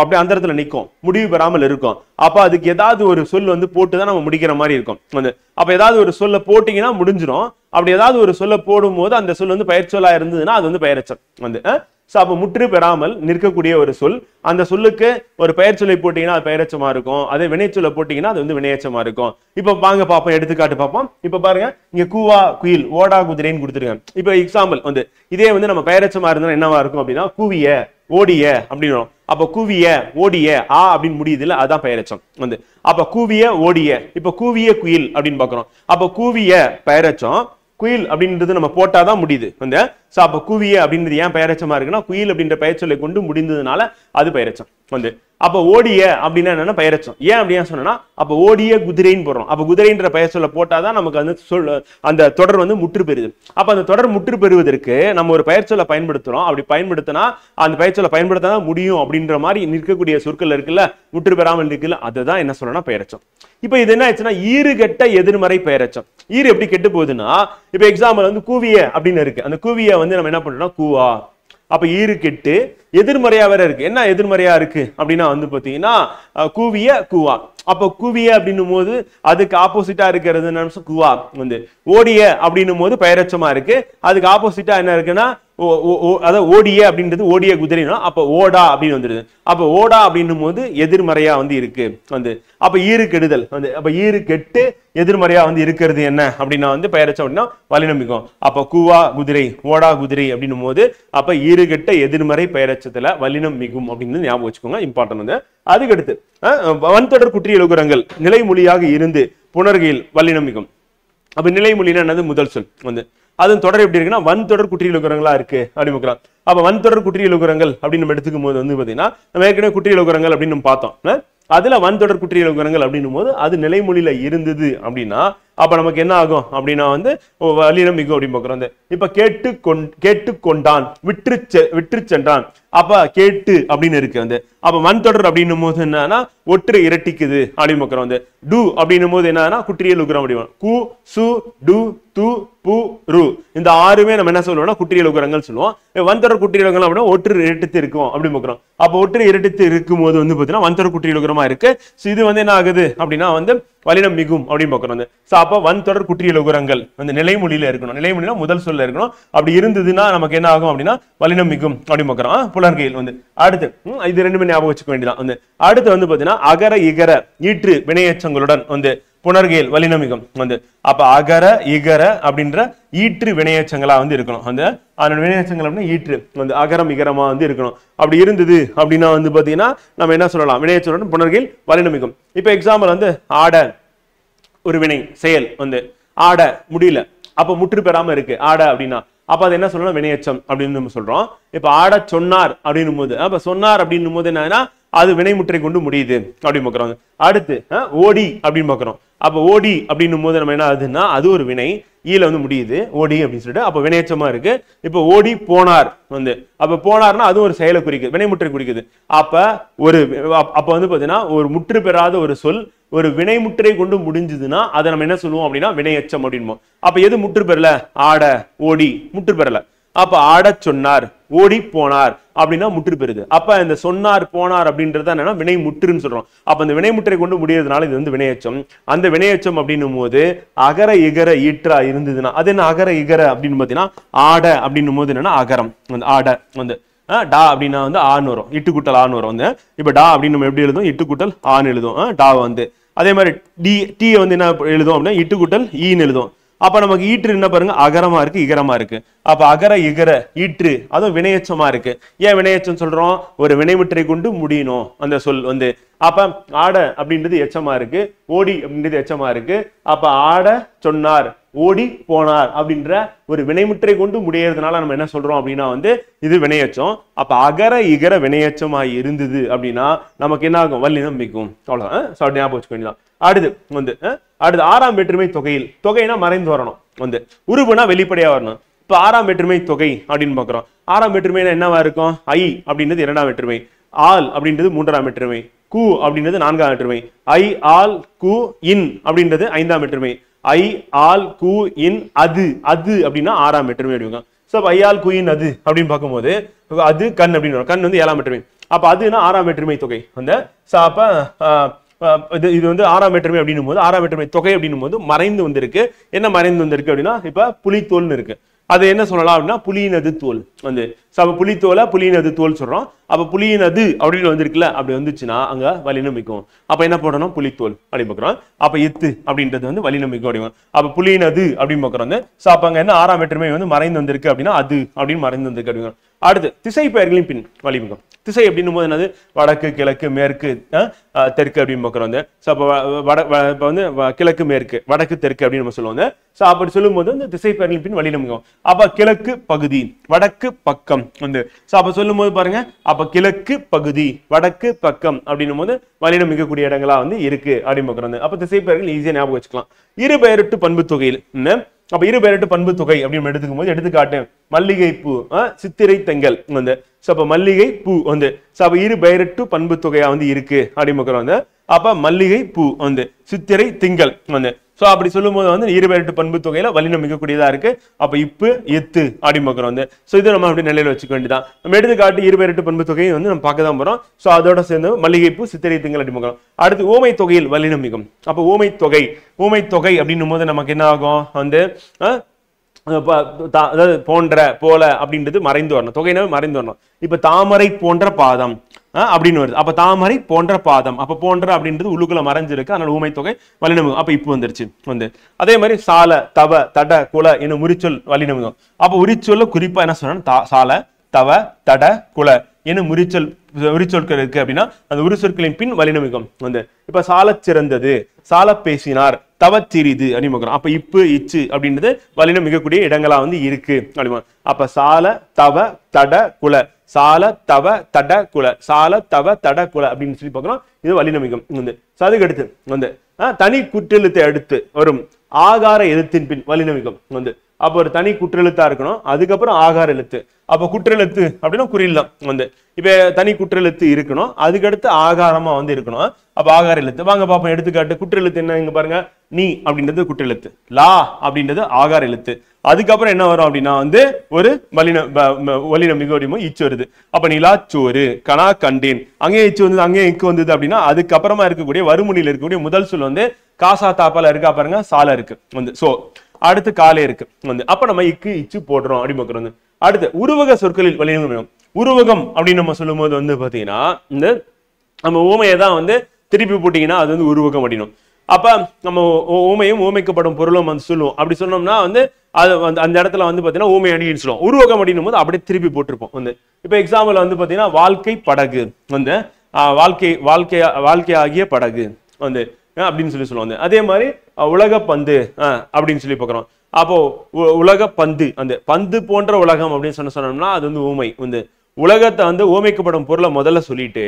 அப்படியே அந்த இடத்துல நிற்கும், முடிவு பெறாமல் இருக்கும். அப்ப அதுக்கு ஏதாவது ஒரு சொல் வந்து போட்டுதான் நம்ம முடிக்கிற மாதிரி இருக்கும் வந்து. அப்ப ஏதாவது ஒரு சொல்ல போட்டீங்கன்னா முடிஞ்சிடும். அப்படி ஏதாவது ஒரு சொல்ல போடும் போது அந்த சொல் வந்து பெயர் சொல்லா இருந்ததுன்னா அது வந்து பெயரச்சம் வந்து. சோ அப்ப முற்று பெறாமல் நிற்கக்கூடிய ஒரு சொல், அந்த சொல்லுக்கு ஒரு பெயர் சொல்லை போட்டீங்கன்னா அது பெயரச்சமா இருக்கும், அதே வினைச்சொல்லை போட்டீங்கன்னா அது வந்து வினையச்சமா இருக்கும். இப்ப வாங்க பார்ப்போம், எடுத்துக்காட்டு பார்ப்போம். இப்ப பாருங்க இங்க கூவா குயில் ஓடா குதிரைன்னு கொடுத்துருக்காங்க. இப்ப எக்ஸாம்பிள் வந்து இதே வந்து நம்ம பெயரச்சமா இருந்தா என்னவா இருக்கும் அப்படின்னா கூவிய ஓடிய அப்படின்னு. அப்ப கூவிய ஓடிய அப்படின்னு முடியுது இல்ல, அதான் பெயரச்சம் வந்து. அப்ப கூவிய ஓடிய, இப்ப கூவிய குயில் அப்படின்னு பாக்குறோம். அப்ப கூவிய பெயரச்சம், குயில் அப்படின்றது நம்ம போட்டாதான் முடியுது வந்து. சோ அப்ப கூவிய அப்படின்றது ஏன் பெயரச்சமா இருக்குன்னா குயில் அப்படின்ற பெயர் சொல்லை கொண்டு முடிந்ததுனால அது பெயரச்சம் வந்து. அப்ப ஓடிய அப்படின்னா என்னன்னா பெயரச்சம். ஏன் அப்படியா சொன்னா அப்ப ஓடிய குதிரைன்னு போடுறோம். அப்ப குதிரைன்ற பெயர் சொல்ல போட்டாதான் நமக்கு அந்த அந்த தொடர் வந்து முற்று பெறுது. அப்ப அந்த தொடர் முற்று பெறுவதற்கு நம்ம ஒரு பெயர் சொல்ல பயன்படுத்துறோம். அப்படி பயன்படுத்தினா அந்த பெயர் சொல்ல பயன்படுத்ததான் முடியும் அப்படின்ற மாதிரி நிற்கக்கூடிய சொற்கள் இருக்குல்ல, முற்று பெறாமல் இருக்குல்ல, அதுதான் என்ன சொல்லணும்னா பெயரச்சம். இப்ப இது என்ன ஆச்சுன்னா ஈறுகெட்ட எதிர்மறை பெயரச்சம். ஈறு எப்படி கெட்டு போகுதுன்னா இப்ப எக்ஸாம்பிள் வந்து கூவிய அப்படின்னு இருக்கு. அந்த கூவிய வந்து நம்ம என்ன பண்றோம்னா கூவா அப்ப ஈறு கெட்டு எதிர்மறையா வேற இருக்கு. என்ன எதிர்மறையா இருக்கு அப்படின்னா வந்து பாத்தீங்கன்னா கூவிய கூவா. அப்ப கூவிய அப்படின்னும் போது அதுக்கு ஆப்போசிட்டா இருக்கிறது கூவா. வந்து ஓடிய அப்படின்னும் போது பெயரச்சமா இருக்கு. அதுக்கு ஆப்போசிட்டா என்ன இருக்குன்னா அதாவது ஓடிய அப்படின்றது ஓடிய குதிரைனா அப்ப ஓடா அப்படின்னு வந்துருது. அப்ப ஓடா அப்படின்னும் போது எதிர்மறையா வந்து இருக்கு. வந்து அப்ப ஈறு கெடுதல் வந்து அப்ப ஈறு கெட்டு எதிர்மறையா வந்து இருக்கிறது என்ன அப்படின்னா வந்து பெயரச்சம் அப்படின்னா வல்லினம் மிகும். அப்ப கூவா குதிரை ஓடா குதிரை அப்படின்னும் போது அப்ப ஈறு கெட்ட எதிர்மறை பெயரச்சத்துல வல்லினம் மிகும் அப்படின்னு ஞாபகம் வச்சுக்கோங்க. இம்பார்ட்டன் வந்து அதுக்கடுத்து வன்தொடர் குற்றியல் உகரங்கள் நிலைமொழியாக இருந்து புணர்கையில் வல்லினம் மிகும். அப்ப நிலைமொழினா என்னது முதல் சொல் வந்து அதன் தொடர் எப்படி இருக்குன்னா வன்தொடர் குற்றியல் உகரங்களா இருக்கு அப்படின்னு. அப்ப வன்தொடர் குற்றியல் உகரங்கள் அப்படின்னு நம்ம எடுத்துக்கும் போது வந்து பாத்தீங்கன்னா நம்ம ஏற்கனவே குற்றியல் உகரங்கள் அப்படின்னு நம்ம பார்த்தோம். அதுல வன்தொடர் குற்றியல் உகரங்கள் அப்படின்னும் போது அது நிலைமொழியில இருந்தது அப்படின்னா அப்ப நமக்கு என்ன ஆகும் அப்படின்னா வந்து வல்லினம் மிகும் அப்படின்னு பார்க்கிறோம். இப்ப கேட்டு கொண்டான் விற்று சென்றான். அப்ப கேட்டு அப்படின்னு இருக்கு. வந்து அப்ப வன்தொடர் அப்படின்னும் போது என்னன்னா ஒற்று இரட்டிக்குது அப்படின்னு பார்க்கிறோம். வந்து டு அப்படின்னும் போது என்னன்னா குற்றியல் உகரம் அப்படின் கு சு டு து பு ரு இந்த ஆறுமே நம்ம என்ன சொல்லுவோம்னா குற்றியல் உகரங்கள் சொல்லுவோம். வன்தொடர் குற்றியல் உகரம் அப்படின்னா ஒற்று இரட்டித்து இருக்கும் அப்படின்னு பார்க்கிறோம். அப்ப ஒற்று இரட்டித்து இருக்கும் போது வந்து பாத்தீங்கன்னா வன்தொடர் குற்றியல் உகரமா இருக்கு. இது வந்து என்ன ஆகுது அப்படின்னா வந்து வல்லினம் மிகும் அப்படின்னு பார்க்கிறோம். அப்ப வன்தொடர் குற்றியல் உகரங்கள் வந்து நிலைமொழியில இருக்கணும். நிலைமொழியில முதல் சொல்ல இருக்கணும். அப்படி இருந்ததுன்னா நமக்கு என்ன ஆகும் அப்படின்னா வல்லினம் மிகும் அப்படின்னு பார்க்கிறோம். புலர்கையில் வந்து அடுத்து இது ரெண்டுமே ஞாபகம் வச்சுக்க வேண்டியதான். வந்து அடுத்து வந்து பாத்தீங்கன்னா அகர இகர ஈற்று வினையச்சங்களுடன் வந்து புணர்கையில் வல்லினம் மிகும். வந்து அப்ப அகர இகர அப்படின்ற ஈற்று வினையச்சங்களா வந்து இருக்கணும். அந்த அதோட வினையச்சங்கள் அப்படின்னா ஈற்று வந்து அகரம் இகரமா வந்து இருக்கணும். அப்படி இருந்தது அப்படின்னா வந்து பாத்தீங்கன்னா நம்ம என்ன சொல்லலாம் வினையச்சங்களுடன் புணர்கையில் வல்லினம் மிகும். இப்ப எக்ஸாம்பிள் வந்து ஆட ஒரு வினை செயல் வந்து ஆட முடியல அப்ப முற்று பெறாம இருக்கு ஆட அப்படின்னா அப்ப அது என்ன சொல்லணும் வினையச்சம் அப்படின்னு நம்ம சொல்றோம். இப்ப ஆட சொன்னார் அப்படின்னும் போது அப்ப சொன்னார் அப்படின்னும் போது என்னன்னா அது வினைமுற்றை கொண்டு முடியுது அப்படின்னு பார்க்கிறோம். அடுத்து ஓடி அப்படின்னு பார்க்கிறோம். அப்ப ஓடி அப்படின்னும் போது நம்ம என்ன ஆகுதுன்னா அது ஒரு வினை ஈல வந்து முடியுது ஓடி அப்படின்னு சொல்லிட்டு அப்ப வினையச்சமா இருக்கு. இப்ப ஓடி போனார் வந்து அப்ப போனார்னா அதுவும் ஒரு செயலை குறிக்குது வினைமுற்றை குறிக்குது. அப்ப வந்து பாத்தீங்கன்னா ஒரு முற்று பெறாத ஒரு சொல் ஒரு வினைமுற்றை கொண்டு முடிஞ்சதுன்னா அதை நம்ம என்ன சொல்லுவோம் அப்படின்னா வினையச்சம் அப்படின்போம். அப்ப எது முற்று பெறல ஆட ஓடி முற்று பெறல. அப்ப ஆட சொன்னார் ஓடி போனார் அப்படின்னா முற்று பெறுது. அப்ப இந்த சொன்னார் போனார் அப்படின்றத என்னன்னா வினை முற்றுன்னு சொல்றோம். அப்ப அந்த வினைமுற்றை கொண்டு முடியறதுனால இது வந்து வினையச்சம். அந்த வினையச்சம் அப்படின்னும் போது அகர இகர ஈற்றா இருந்ததுன்னா அது என்ன அகர இகர அப்படின்னு பாத்தீங்கன்னா ஆட அப்படின்னும் போது என்னன்னா அகரம் வந்து ஆட வந்து டா அப்படின்னா வந்து ஆன்னு வரும் இட்டுக்கூட்டல் ஆன்னு வரும். வந்து இப்ப டா அப்படின்னு நம்ம எப்படி எழுதும் இட்டுக்கூட்டல் ஆன்னு எழுதும். டா வந்து அதே மாதிரி டி வந்து என்ன எழுதும் அப்படின்னா இட்டுக்கூட்டல் ஈன்னு எழுதும். அப்ப நமக்கு ஈற்று என்ன பாருங்க அகரமா இருக்கு இகரமா இருக்கு. அப்ப அகர இகர ஈற்று அதுவும் வினையச்சமா இருக்கு. ஏன் வினையச்சம் சொல்றோம் ஒரு வினைமுற்றை கொண்டு முடியணும் அந்த சொல் வந்து. அப்ப ஆட அப்படின்றது எச்சமா இருக்கு ஓடி அப்படின்றது எச்சமா இருக்கு. அப்ப ஆட சொன்னார் ஓடி போனார் அப்படின்ற ஒரு வினைமுற்றை கொண்டு முடியறதுனால நம்ம என்ன சொல்றோம் அப்படின்னா வந்து இது வினையச்சம். அப்ப அகர இகர வினையச்சமா இருந்தது அப்படின்னா நமக்கு என்ன ஆகும் வல்லினம் மிகும். அவ்வளவுதான் ஞாபகம் வச்சுக்க வேண்டியதான். அடுத்து ஆறாம் வேற்றுமை தொகையில் தொகைனா மறைந்து வரணும் வந்து உருபுனா வெளிப்படையா வரணும். இப்ப ஆறாம் வேற்றுமை தொகை அப்படின்னு பாக்குறோம். ஆறாம் வேற்றுமைனா என்னவா இருக்கும் ஐ அப்படின்றது இரண்டாம் வேற்றுமை ஆல் அப்படின்றது மூன்றாம் வேற்றுமை கு அப்படின்றது நான்காம் வேற்றுமை ஐ ஆல் கு இன் அப்படின்றது ஐந்தாம் வேற்றுமை ஐ ஆல் கு இன் அது அப்படின்னா ஆறாம் வேற்றுமை அப்படிங்க. சோ ஐ ஆல் கு இன் அது அப்படின்னு பார்க்கும்போது அது கண் அப்படின்னு வரும். கண் வந்து ஏழாம் வேற்றுமை. அப்ப அதுனா ஆறாம் வேற்றுமை தொகை அந்த அப்ப இது வந்து ஆறாம் வேற்றுமை அப்படின்னும் போது ஆறாம் வேற்றுமை தொகை அப்படின்னும் போது மறைந்து வந்திருக்கு. என்ன மறைந்து வந்திருக்கு அப்படின்னா இப்ப புலித்தோல்னு இருக்கு. அது என்ன சொல்லலாம் அப்படின்னா புலியினது தோல் வந்து புலித்தோலை புலியினது தோல் சொல்றோம். அப்ப புலியினது அப்படின்னு வந்திருக்குல்ல அப்படி வந்துச்சுன்னா அங்க வல்லினம் மிகும். அப்ப என்ன போடணும் புலித்தோல் அப்படின்னு பாக்குறோம். அப்ப இத்து அப்படின்றது வந்து வல்லினம் மிகும் அப்படிங்க. அப்ப புலியினது அப்படின்னு பாக்குறோம். அப்ப அங்க என்ன ஆறாம் வேற்றுமை வந்து மறைந்து வந்திருக்கு அப்படின்னா அது அப்படின்னு மறைந்து வந்திருக்கு அப்படிங்க. அடுத்து திசை பெயர்களின் பின் வல்லிமிகும். திசை அப்படின்னும் போது என்னது வடக்கு கிழக்கு மேற்கு தெற்கு அப்படின்னு பாக்குறோம். இப்ப வந்து கிழக்கு மேற்கு வடக்கு தெற்கு அப்படின்னு நம்ம சொல்லுவோம். அப்படி சொல்லும் போது இந்த திசை பெயர்களின் பின் வல்லினம் மிகும். அப்ப கிழக்கு பகுதி வடக்கு பக்கம் வந்து அப்ப சொல்லும் போது பாருங்க அப்ப கிழக்கு பகுதி வடக்கு பக்கம் அப்படின்னும் போது வல்லினம் மிகக்கூடிய இடங்களா வந்து இருக்கு அப்படின்னு பாக்குறோம். அப்ப திசை பெயர்கள் ஈஸியா ஞாபகம் வச்சுக்கலாம். இரு பெயரிட்டு பண்பு தொகையில் அப்ப இரு பெயரிட்டு பண்பு தொகை அப்படின்னு எடுத்துக்கும் போது எடுத்துக்காட்டு மல்லிகை பூ சித்திரை தெங்கல் வந்து அப்ப மல்லிகை பூ வந்து அப்ப இரு பெயரிட்டு பண்பு தொகையா வந்து இருக்கு அப்படின்னு பாக்குறோம். அப்ப மல்லிகை பூ வந்து, சித்திரை திங்கள் வந்து. சோ அப்படி சொல்லும்போது வந்து இருபெயரட்டு பண்பு தொகையில வல்லினம் மிகக்கூடியதா இருக்கு. அப்ப இப்பு எத்து அப்படி பார்க்கிறோம் வந்து. சோ இதை நம்ம அப்படி நிலையில வச்சுக்க வேண்டியதான். நம்ம எடுத்துக்காட்டு இருபெயரட்டு பண்பு தொகையை வந்து நம்ம பார்க்க தான் போறோம். சோ அதோட சேர்ந்து மல்லிகை பூ சித்திரை திங்கள் அப்படி பார்க்கிறோம். அடுத்து ஓமை தொகையில் வல்லினம் மிகும். அப்ப ஓமை தொகை அப்படின்னும் போது நமக்கு என்ன ஆகும் வந்து அதாவது போன்ற போல அப்படின்றது மறைந்து வரணும். தொகையினவே மறைந்து வரணும். இப்ப தாமரை போன்ற பாதம் அப்படின்னு வருது. அப்ப தாமரை போன்ற பாதம், அப்ப போன்ற அப்படின்றது உள்ளுக்குள்ள மறைஞ்சிருக்கு. அதனால ஊமை தொகை வல்லினமிகும். அப்ப இப்போ வந்துருச்சு வந்து. அதே மாதிரி சால தவ தட குல என்னும் உரிச்சொல் வல்லினமிகும். அப்ப உரிச்சொல்ல குறிப்பா என்ன சொன்னா சால தவ தட குல என்னும் உரிச்சொற்கள் இருக்கு அப்படின்னா அந்த உரிச்சொற்களின் பின் வல்லினமிகும் வந்து. இப்ப சால சிறந்தது, சால பேசினார், தவச்சிறிது அப்படின். அப்ப இப்பு இச்சு அப்படின்றது வல்லினம் மிகக்கூடிய இடங்களா வந்து இருக்கு அப்படிமா. அப்ப சால தவ தட குல, சால தவ தட குல, சால தவ தட குல அப்படின்னு சொல்லி பார்க்கிறோம். இது வல்லினமிகம் வந்து. அதுக்கு அடுத்து வந்து தனி குற்றெழுத்தை அடுத்து வரும் ஆகார எழுத்தின் பின் வல்லினமிகம் வந்து. அப்ப ஒரு தனி குற்றெழுத்தா இருக்கணும், அதுக்கப்புறம் ஆகார எழுத்து. அப்ப குற்றெழுத்து அப்படின்னா குறியில்தான் வந்து. இப்ப தனி குற்றெழுத்து இருக்கணும், அதுக்கடுத்து ஆகாரமா வந்து இருக்கணும். அப்ப ஆகார எழுத்து வாங்க பாப்போம். எடுத்துக்காட்டு குற்றெழுத்து என்ன, இங்க பாருங்க. நீ அப்படின்றது குற்றெழுத்து, லா அப்படின்றது ஆகார எழுத்து. அதுக்கப்புறம் என்ன வரும் அப்படின்னா வந்து ஒரு வல்லினம் மிக வடிவம் இச்சு வருது. அப்ப நிலாச்சோறு, கனா கண்டேன், அங்கேயே இச்சு வந்தது, அங்கேயே இக்கு வந்தது அப்படின்னா அதுக்கப்புறமா இருக்கக்கூடிய வறுமொழியில இருக்கக்கூடிய முதல் சொல் வந்து காசா தாப்பால இருக்கா பாருங்க, சால இருக்கு வந்து. சோ அடுத்து காலே இருக்கு வந்து. அப்ப நம்ம இக்கு இச்சு போடுறோம் அப்படி பார்க்கிறோம். அடுத்து உருவக சொற்களில் வல்லினம். உருவகம் அப்படின்னு நம்ம சொல்லும் போது வந்து பாத்தீங்கன்னா இந்த நம்ம ஊமையை தான் வந்து திருப்பி போட்டீங்கன்னா அது வந்து உருவகம் அப்படின்னும். அப்ப நம்ம ஊமையும் ஊமைக்கப்படும் பொருளும் வந்து சொல்லுவோம். அப்படி சொன்னோம்னா வந்து அது வந்து அந்த இடத்துல வந்து பாத்தீங்கன்னா ஊமை அணின்னு சொல்லுவோம். உருவகம் அப்படின்னும் போது அப்படியே திருப்பி போட்டிருப்போம் வந்து. இப்ப எக்ஸாம்பிள் வந்து பாத்தீங்கன்னா வாழ்க்கை படகு வந்து, வாழ்க்கை ஆகிய படகு வந்து அப்படின்னு சொல்லி சொல்லுவாங்க. அதே மாதிரி உலக பந்து அப்படின்னு சொல்லி பார்க்கிறோம். அப்போ உலக பந்து, அந்த பந்து போன்ற உலகம் அப்படின்னு சொன்னோம்னா அது வந்து ஊமை வந்து. உலகத்தை வந்து ஊமைக்கப்படும் பொருளை முதல்ல சொல்லிட்டு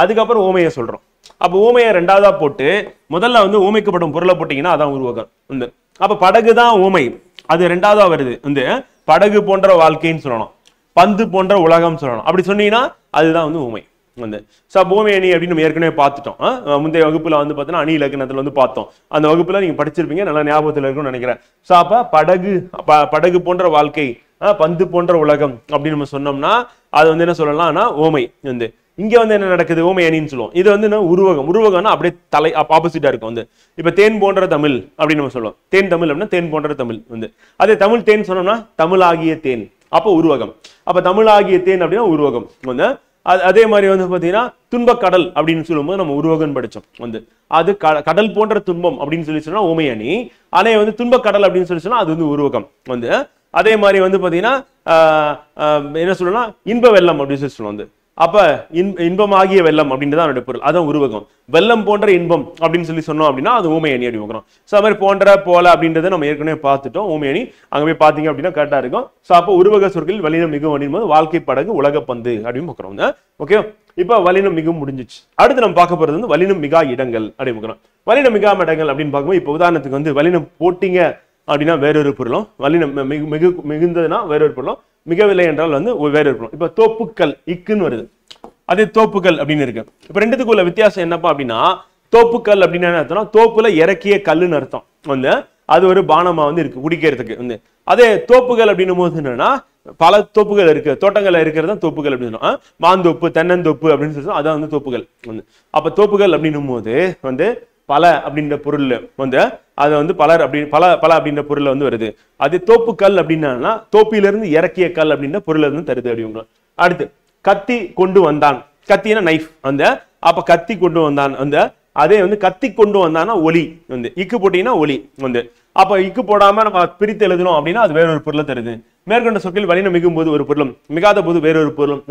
அதுக்கப்புறம் ஊமையை சொல்றோம். அப்ப ஊமையை ரெண்டாவதா போட்டு முதல்ல வந்து ஊமைக்கப்படும் பொருளை போட்டீங்கன்னா அதான் உருவகம் வந்து. அப்ப படகு தான் ஊமை, அது ரெண்டாவதா வருது வந்து. படகு போன்ற வாழ்க்கைன்னு சொல்லணும், பந்து போன்ற உலகம் சொல்லணும். அப்படி சொன்னீங்கன்னா அதுதான் வந்து ஊமை வந்து. பூமி அணி அப்படின்னு நம்ம ஏற்கனவே பார்த்துட்டோம். முந்தைய வகுப்புல வந்து பார்த்தீங்கன்னா அணி இலக்கணத்துல வந்து பார்த்தோம். அந்த வகுப்புல நீங்க படிச்சிருப்பீங்க, நல்லா ஞாபகத்துல இருக்கும்னு நினைக்கிறேன். சோ அப்ப படகு போன்ற வாழ்க்கை, பந்து போன்ற உலகம் அப்படின்னு நம்ம சொன்னோம்னா அது வந்து என்ன சொல்லலாம்னா ஓமை வந்து. இங்க வந்து என்ன நடக்குது, ஓமை அணின்னு சொல்லுவோம். இது வந்து உருவகம்னா அப்படியே ஆப்போசிட்டா இருக்கும் வந்து. இப்ப தேன் போன்ற தமிழ் அப்படின்னு நம்ம சொல்லுவோம். தேன் தமிழ் அப்படின்னா தேன் போன்ற தமிழ் வந்து. அதே தமிழ் தேன் சொன்னோம்னா தமிழ் ஆகிய தேன், அப்ப உருவகம். அப்ப தமிழ் ஆகிய தேன் அப்படின்னா உருவகம் வந்து. அதே மாதிரி வந்து பாத்தீங்கன்னா துன்பக் கடல் அப்படின்னு சொல்லும்போது நம்ம உருவகம் படிச்சோம் வந்து. அது கடல் போன்ற துன்பம் அப்படின்னு சொல்லி சொன்னா ஓமை அணி. அதே வந்து துன்பக் கடல் அப்படின்னு சொல்லி சொன்னா அது வந்து உருவகம் வந்து. அதே மாதிரி வந்து பாத்தீங்கன்னா என்ன சொல்லலாம், இன்ப வெள்ளம் அப்படின்னு சொல்லி சொல்லுவோம் வந்து. அப்ப இன்பமாகிய வெள்ளம் அப்படின்றதான் அதோட பொருள், அதான் உருவகம். வெள்ளம் போன்ற இன்பம் அப்படின்னு சொல்லி சொன்னோம் அப்படின்னா அது ஊமை அணி அப்படி பார்க்கிறோம். ஸோ அது மாதிரி போன்ற போல அப்படின்றத நம்ம ஏற்கனவே பார்த்துட்டோம். ஊமை அணி அங்கே போய் பார்த்தீங்க அப்படின்னா கரெக்டா இருக்கும். ஸோ அப்போ உருவக சொற்களில் வல்லினம் மிகவும் அப்படின் போது வாழ்க்கை படகு உலக பந்து அப்படின்னு பார்க்குறோம். ஓகே, இப்போ வல்லினம் மிகவும் முடிஞ்சிச்சு. அடுத்து நம்ம பார்க்க போறது வந்து வல்லினம் மிகா இடங்கள் அப்படின்னு பார்க்குறோம். வல்லினம் மிகா இடங்கள் அப்படின்னு பார்க்கும்போது இப்போ உதாரணத்துக்கு வந்து வல்லினம் போட்டிங்க அப்படின்னா வேறொரு பொருளும், வல்லினம் மிகுந்ததுன்னா வேறொரு பொருளும், மிகவில்லை என்றால் வந்து வேறொரு பொருளும். இப்போ தோப்புக்கள் இக்குன்னு வருது, அதே தோப்புகள் அப்படின்னு இருக்கு. இப்ப ரெண்டுத்துக்குள்ள வித்தியாசம் என்னப்பா அப்படின்னா, தோப்புக்கல் அப்படின்னு என்ன அர்த்தம்னா தோப்புல இறக்கிய கல்லுன்னு அர்த்தம் வந்து. அது ஒரு பானமா வந்து இருக்கு குடிக்கிறதுக்கு வந்து. அதே தோப்புகள் அப்படின்னும் போது என்னன்னா பல தோப்புகள் இருக்கு, தோட்டங்கள்ல இருக்கிறது தான் தோப்புகள் அப்படின்னு சொன்னா. மாந்தோப்பு, தென்னந்தோப்பு அப்படின்னு சொல்லி அதான் வந்து தோப்புகள் வந்து. அப்ப தோப்புகள் அப்படின்னும் போது வந்து பல அப்படின்ற பொருள் வந்து அது வந்து பலர் அப்படி பல அப்படின்ற பொருள் வந்து வருது. அது தோப்புக்கல் அப்படின்னா தோப்பிலிருந்து இறக்கிய கல் அப்படின்ற பொருள் வந்து தருது அப்படிங்க. அடுத்து கத்தி கொண்டு வந்தான், கத்தினா நைஃப் அந்த. அப்ப கத்தி கொண்டு வந்தான் அந்த. அதே வந்து கத்தி கொண்டு வந்தான்னா ஒலி வந்து. இக்கு போட்டீங்கன்னா ஒலி வந்து. அப்ப இக்கு போடாம நம்ம பிரித்து எழுதணும் அப்படின்னா அது வேறொரு பொருளை தருது. மேற்கொண்ட சொற்கள் வல்லினம் மிகும் போது ஒரு பொருளும் மிகாத போது வேறொரு பொருளும்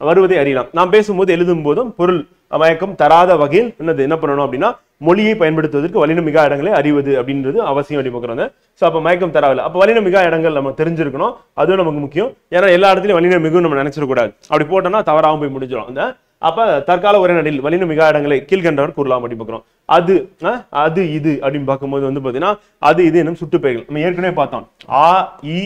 வருவதை அறியலாம். நாம் பேசும்போது எழுதும் போதும் பொருள் மயக்கம் தராத வகையில் என்ன பண்ணணும் அப்படின்னா மொழியை பயன்படுத்துவதற்கு வல்லினம் மிகா இடங்களை அறிவது அப்படின்றது அவசியம் அடிப்போம். ஸோ அப்போ மயக்கம் தராவில்லை. அப்போ வல்லினம் மிகா இடங்கள் நம்ம தெரிஞ்சிருக்கணும், அதுவும் நமக்கு முக்கியம். ஏன்னா எல்லா இடத்துலையும் வல்லினம் மிகும் நம்ம நினைச்சிடக்கூடாது. அப்படி போட்டோம்னா தவறாகவும் போய் முடிஞ்சிடும் அந்த. அப்ப தற்கால உரைநடையில் வல்லினம் மிகா இடங்களை கீழ்கண்டவர் கூறலாம் அப்படி பார்க்கிறோம். அது இது அப்படின்னு பார்க்கும்போது வந்து பாத்தீங்கன்னா அது இது என்னும் சுட்டு பெயர்கள் நம்ம ஏற்கனவே பார்த்தோம். ஆ இ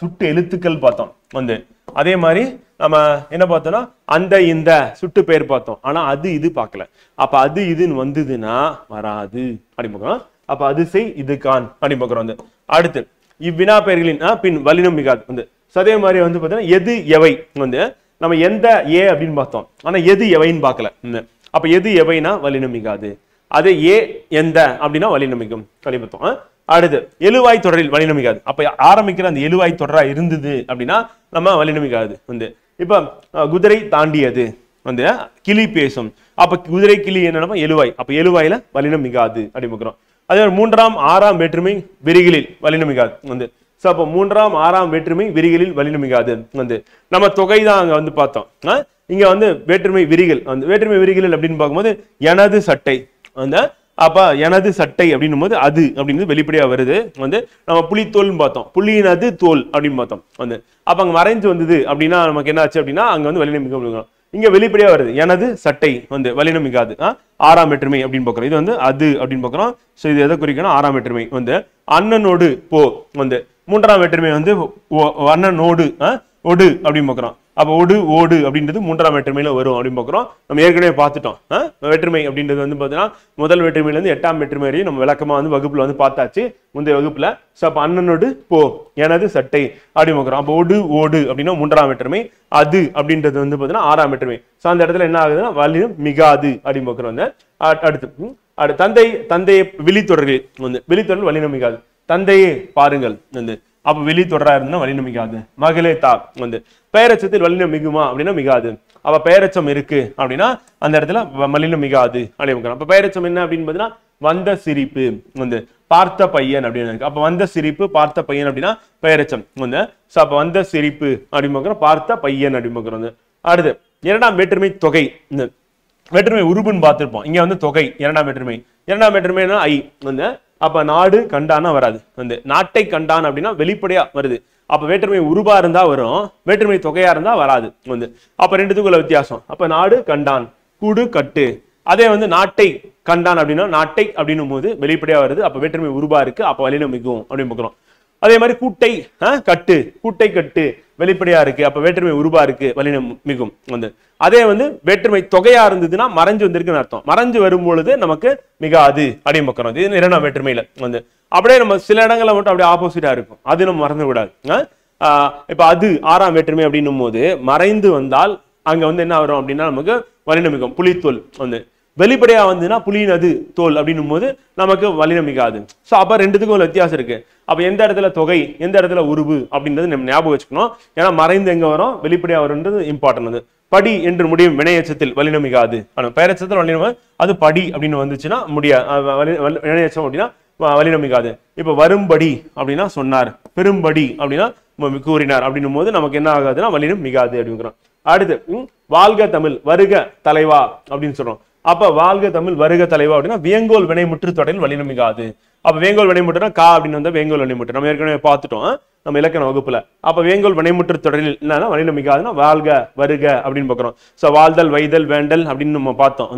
சுட்டு எழுத்துக்கள் பார்த்தோம் வந்து. அதே மாதிரி நம்ம என்ன பார்த்தோம்னா அந்த இந்த சுட்டு பெயர் பார்த்தோம். ஆனா அது இது பார்க்கல. அப்ப அது இதுன்னு வந்ததுன்னா வராது அப்படி பார்க்கிறோம். அப்ப அது செய் இது கான் அப்படி பார்க்கிறோம். வந்து அடுத்து இவ்வினா பெயர்களின் பின் வல்லினம் மிகாது வந்து. அதே மாதிரி வந்து பார்த்தீங்கன்னா எது எவை வந்து நம்ம எந்த ஏ அப்படின்னு பார்த்தோம். ஆனா எது எவைன்னு பார்க்கல. அப்ப எது எவைனா வல்லினம் மிகாது. அதே ஏ எந்த அப்படின்னா வல்லினம் மிகும் அப்படி பார்த்தோம். அடுத்து எழுவாய் தொடரில் வல்லினம் மிகாது. அப்ப ஆரம்பிக்கிற அந்த எழுவாய் தொடரா இருந்தது அப்படின்னா நம்ம வல்லினம் மிகாது வந்து. இப்ப குதிரை தாண்டியது வந்து கிளி பேசும். அப்ப குதிரை கிளி என்னன்னா எழுவாய். அப்ப எழுவாயில வல்லினம் மிகாது அப்படி பார்க்கிறோம். அதே மாதிரி 3ஆம் 6ஆம் வேற்றுமை விரிகளில் வல்லினம் மிகாது வந்து. சோ அப்ப 3ஆம் 6ஆம் வேற்றுமை விரிகளில் வல்லினம் மிகாது வந்து. நம்ம தொகை தான் அங்க வந்து பார்த்தோம். இங்க வந்து வேற்றுமை விரிகள் வந்து வேற்றுமை விரிகளில் அப்படின்னு பார்க்கும்போது எனது சட்டை அந்த அப்ப எனது சட்டை அப்படின்னும் போது அது அப்படின்னு வெளிப்படையா வருது வந்து. நம்ம புலித்தோல்னு பார்த்தோம். புலியினது தோல் அப்படின்னு பார்த்தோம் வந்து. அப்ப அங்க மறைஞ்சு வந்தது அப்படின்னா நமக்கு என்ன ஆச்சு அப்படின்னா அங்க வந்து வல்லினம் மிகவும். இங்க வெளிப்படையா வருது எனது சட்டை வந்து வல்லினம் மிகாது. 6ஆம் வேற்றுமை அப்படின்னு பார்க்கிறோம். இது வந்து அது அப்படின்னு பார்க்கிறோம். சோ இது எதை குறிக்கணும்? 6ஆம் வேற்றுமை வந்து. அண்ணனோடு போ வந்து 3ஆம் வேற்றுமை வந்து அண்ணனோடு ஒடு அப்படின்னு பார்க்கிறோம். அப்ப ஒடு ஓடு அப்படின்றது 3ஆம் வேற்றுமையில வரும் அப்படின்னு பார்க்கிறோம். நம்ம ஏற்கனவே பார்த்துட்டோம். வேற்றுமை அப்படின்றது வந்து பார்த்தீங்கன்னா முதல் வேற்றுமையில இருந்து 8ஆம் வேற்றுமை வரையும் நம்ம விளக்கமா வந்து வகுப்புல வந்து பார்த்தாச்சு முந்தைய வகுப்புல. சோ அப்ப அண்ணனோடு போ எனது சட்டை அப்படின்னு பார்க்கிறோம். அப்ப ஒடு ஓடு அப்படின்னா 3ஆம் வேற்றுமை. அது அப்படின்றது வந்து பார்த்தீங்கன்னா 6ஆம் வேற்றுமை. சோ அந்த இடத்துல என்ன ஆகுதுன்னா வல்லினம் மிகாது அப்படின்னு பார்க்கிறோம். அடுத்து தந்தையை விழித்தொடரில் வந்து விழித்தொடரில் வல்லினம் மிகாது. தந்தையே பாருங்கள் வந்து. அப்ப வெளி தொடரா இருந்தா வல்லினம் மிகாது. மகளே தா வந்து பெயரச்சத்தில் வல்லினம் மிகுமா அப்படின்னா மிகாது. அப்ப பெயரச்சம் இருக்கு அப்படின்னா அந்த இடத்துல வல்லினம் மிகாது அப்படின்னு. அப்ப பெயரச்சம் என்ன அப்படின்னு பாத்தீங்கன்னா வந்த சிரிப்பு வந்து பார்த்த பையன் அப்படின்னு இருக்கு. அப்ப வந்த சிரிப்பு பார்த்த பையன் அப்படின்னா பெயரச்சம் வந்து. சோ அப்ப வந்த சிரிப்பு அப்படின்னு பார்த்த பையன் அப்படின்னு. அடுத்து 2ஆம் வேற்றுமை தொகை. இந்த வேற்றுமை உருபுன்னு பார்த்திருப்போம். இங்க வந்து தொகை 2ஆம் வேற்றுமை. 2ஆம் வேற்றுமைனா ஐ வந்து. அப்ப நாடு கண்டானா வராது வந்து. நாட்டை கண்டான் அப்படின்னா வெளிப்படையா வருது. அப்ப வேற்றுமை உருபா இருந்தா வரும். வேற்றுமை தொகையா இருந்தா வராது வந்து. அப்ப ரெண்டுத்துக்குள்ள வித்தியாசம். அப்ப நாடு கண்டான் கூடு கட்டு. அதே வந்து நாட்டை கண்டான் அப்படின்னா நாட்டை அப்படின்னும் போது வெளிப்படையா வருது. அப்ப வேற்றுமை உருபா இருக்கு. அப்ப வல்லினம் மிகும் அப்படின்னு பார்க்கிறோம். அதே மாதிரி கூட்டை கட்டு கூட்டை கட்டு வெளிப்படையா இருக்கு. அப்ப வேற்றுமை உருபா இருக்கு வல்லினம் மிகும் வந்து. அதே வந்து வேற்றுமை தொகையா இருந்ததுன்னா மறைஞ்சு வந்திருக்குன்னு அர்த்தம். மறைஞ்சு வரும் பொழுது நமக்கு மிகாது அப்படின்னு பார்க்கிறோம். இது 2ஆம் வேற்றுமையில வந்து. அப்படியே நம்ம சில இடங்கள்ல மட்டும் அப்படியே ஆப்போசிட்டா இருக்கும். அது நம்ம மறந்து விடாது. இப்ப அது 6ஆம் வேற்றுமை அப்படின்னும் போது மறைந்து வந்தால் அங்க வந்து என்ன வரும் அப்படின்னா நமக்கு வல்லினம் மிகும். புலித்தோல் வந்து வெளிப்படையா வந்துன்னா புலியினது தோல் அப்படின்னும் போது நமக்கு வல்லினம் மிகாது. சோ அப்ப ரெண்டுத்துக்கும் ஒரு வித்தியாசம் இருக்கு. அப்ப எந்த இடத்துல தொகை எந்த இடத்துல உருவு அப்படின்றது நம்ம ஞாபகம் வச்சுக்கணும். ஏன்னா மறைந்து எங்க வரும் வெளிப்படையா வரும்ன்றது இம்பார்ட்டன்ட். அது படி என்று முடியும் வினையச்சத்தில் வல்லினம் மிகாது. ஆனா பெயரச்சத்தில் வல்லினம் அது படி அப்படின்னு வந்துச்சுன்னா முடியாது. வினையச்சம் அப்படின்னா வல்லினம் மிகாது. இப்ப வரும்படி அப்படின்னா சொன்னார். பெரும்படி அப்படின்னா கூறினார் அப்படின்னும் போது நமக்கு என்ன ஆகாதுன்னா வல்லினம் மிகாது அப்படிங்கிறோம். அடுத்து வாழ்க தமிழ் வருக தலைவா அப்படின்னு சொல்றோம். அப்ப வாழ்க தமிழ் வருக தலைவா அப்படின்னா வேங்கோல் வினைமுற்று தொடரில் வல்லினம் மிகாது. அப்ப வேங்கோல் வினைமுற்றுனா கா அப்படின்னு வந்தா வேங்கோல் வினைமுற்று நம்ம ஏற்கனவே பார்த்துட்டோம் நம்ம இலக்கண வகுப்புல. அப்ப வேங்கோல் வினைமுற்று தொடரில் என்னன்னா வல்லினம் மிகாதுன்னா வாழ்க வருக அப்படின்னு பார்க்கிறோம். சோ வாழ்தல் வைதல் வேண்டல் அப்படின்னு நம்ம பார்த்தோம்.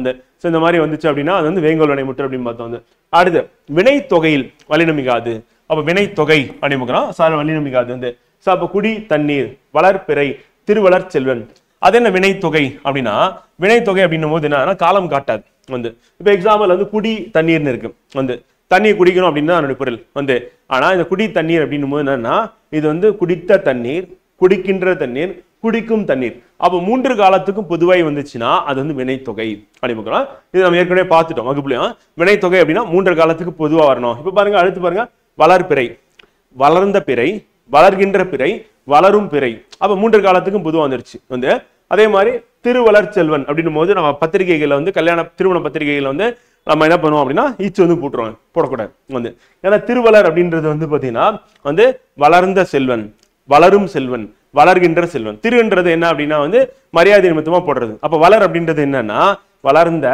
இந்த மாதிரி வந்துச்சு அப்படின்னா அது வந்து வேங்கோல் வினைமுற்று அப்படின்னு பார்த்தோம். அடுத்து வினை தொகையில் வல்லினம் மிகாது. அப்ப வினை தொகை அப்படின்னு பார்க்கிறோம். சார் வல்லினம் மிகாது வந்து. சோ அப்ப குடி தண்ணீர் வளர்பிறை திருவளர் செல்வன். அது என்ன வினை தொகை அப்படின்னா வினை தொகை அப்படின்னும் போது என்ன காலம் காட்டாது வந்து. இப்ப எக்ஸாம்பிள் வந்து குடி தண்ணீர்னு இருக்கு வந்து. தண்ணீர் குடிக்கணும் அப்படின்னு தான் அதனுடைய பொருள் வந்து. ஆனா இந்த குடி தண்ணீர் அப்படின்னும் போது என்னன்னா இது வந்து குடித்த தண்ணீர் குடிக்கின்ற தண்ணீர் குடிக்கும் தண்ணீர். அப்ப 3 காலத்துக்கும் பொதுவாய் வந்துச்சுன்னா அது வந்து வினை தொகை அப்படின்னு. இது நம்ம ஏற்கனவே பார்த்துட்டோம் வகுப்புலயும். வினை தொகை அப்படின்னா 3 காலத்துக்கு பொதுவா வரணும். இப்ப பாருங்க அடுத்து பாருங்க வளர்பிறை வளர்ந்த பிறை வளர்கின்ற பிறை வளரும் பிறை. அப்ப 3 காலத்துக்கும் பொதுவா வந்துருச்சு வந்து. அதே மாதிரி திருவளர் செல்வன் அப்படின்னும் போது நம்ம பத்திரிகைகள்ல வந்து கல்யாண திருமண பத்திரிகைகள்ல வந்து நம்ம என்ன பண்ணுவோம் அப்படின்னா ஈச்சு வந்து போடக்கூடாது வந்து. ஏன்னா திருவளர் அப்படின்றது வந்து பாத்தீங்கன்னா வந்து வளர்ந்த செல்வன் வளரும் செல்வன் வளர்கின்ற செல்வன். திருன்றது என்ன அப்படின்னா வந்து மரியாதை நிமித்தமா போடுறது. அப்ப வளர் அப்படின்றது என்னன்னா வளர்ந்த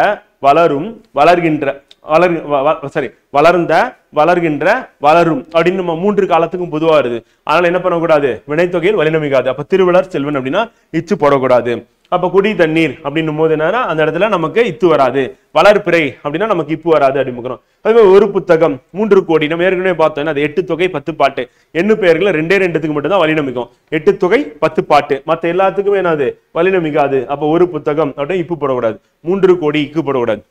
வளரும் வளர்கின்ற வளர்ந்த வளர்கின்ற வளரும் அப்படின்னு நம்ம 3 காலத்துக்கும் பொதுவா வருது. அதனால என்ன பண்ணக்கூடாது வினைத்தொகையில் வல்லினம் மிகாது. அப்ப திருவளர் செல்வன் அப்படின்னா இச்சு போடக்கூடாது. அப்ப குடி தண்ணீர் அப்படின்னும் போது என்னன்னா அந்த இடத்துல நமக்கு இத்து வராது. வளர்பிறை அப்படின்னா நமக்கு இப்பு வராது அப்படிங்கிறோம். அதே மாதிரி ஒரு புத்தகம் 3 கோடி நம்ம ஏற்கனவே பார்த்தோம். அது 8 தொகை 10 பாட்டு. எண்ணு பெயர்கள் 2 மட்டும் தான் வலினமிக்கும். 8 தொகை 10 பாட்டு. மற்ற எல்லாத்துக்குமே என்னது வலினமிக்காது. அப்ப ஒரு புத்தகம் அப்படின்னு இப்பு போடக்கூடாது. 3 கோடி இக்கு போடக்கூடாது.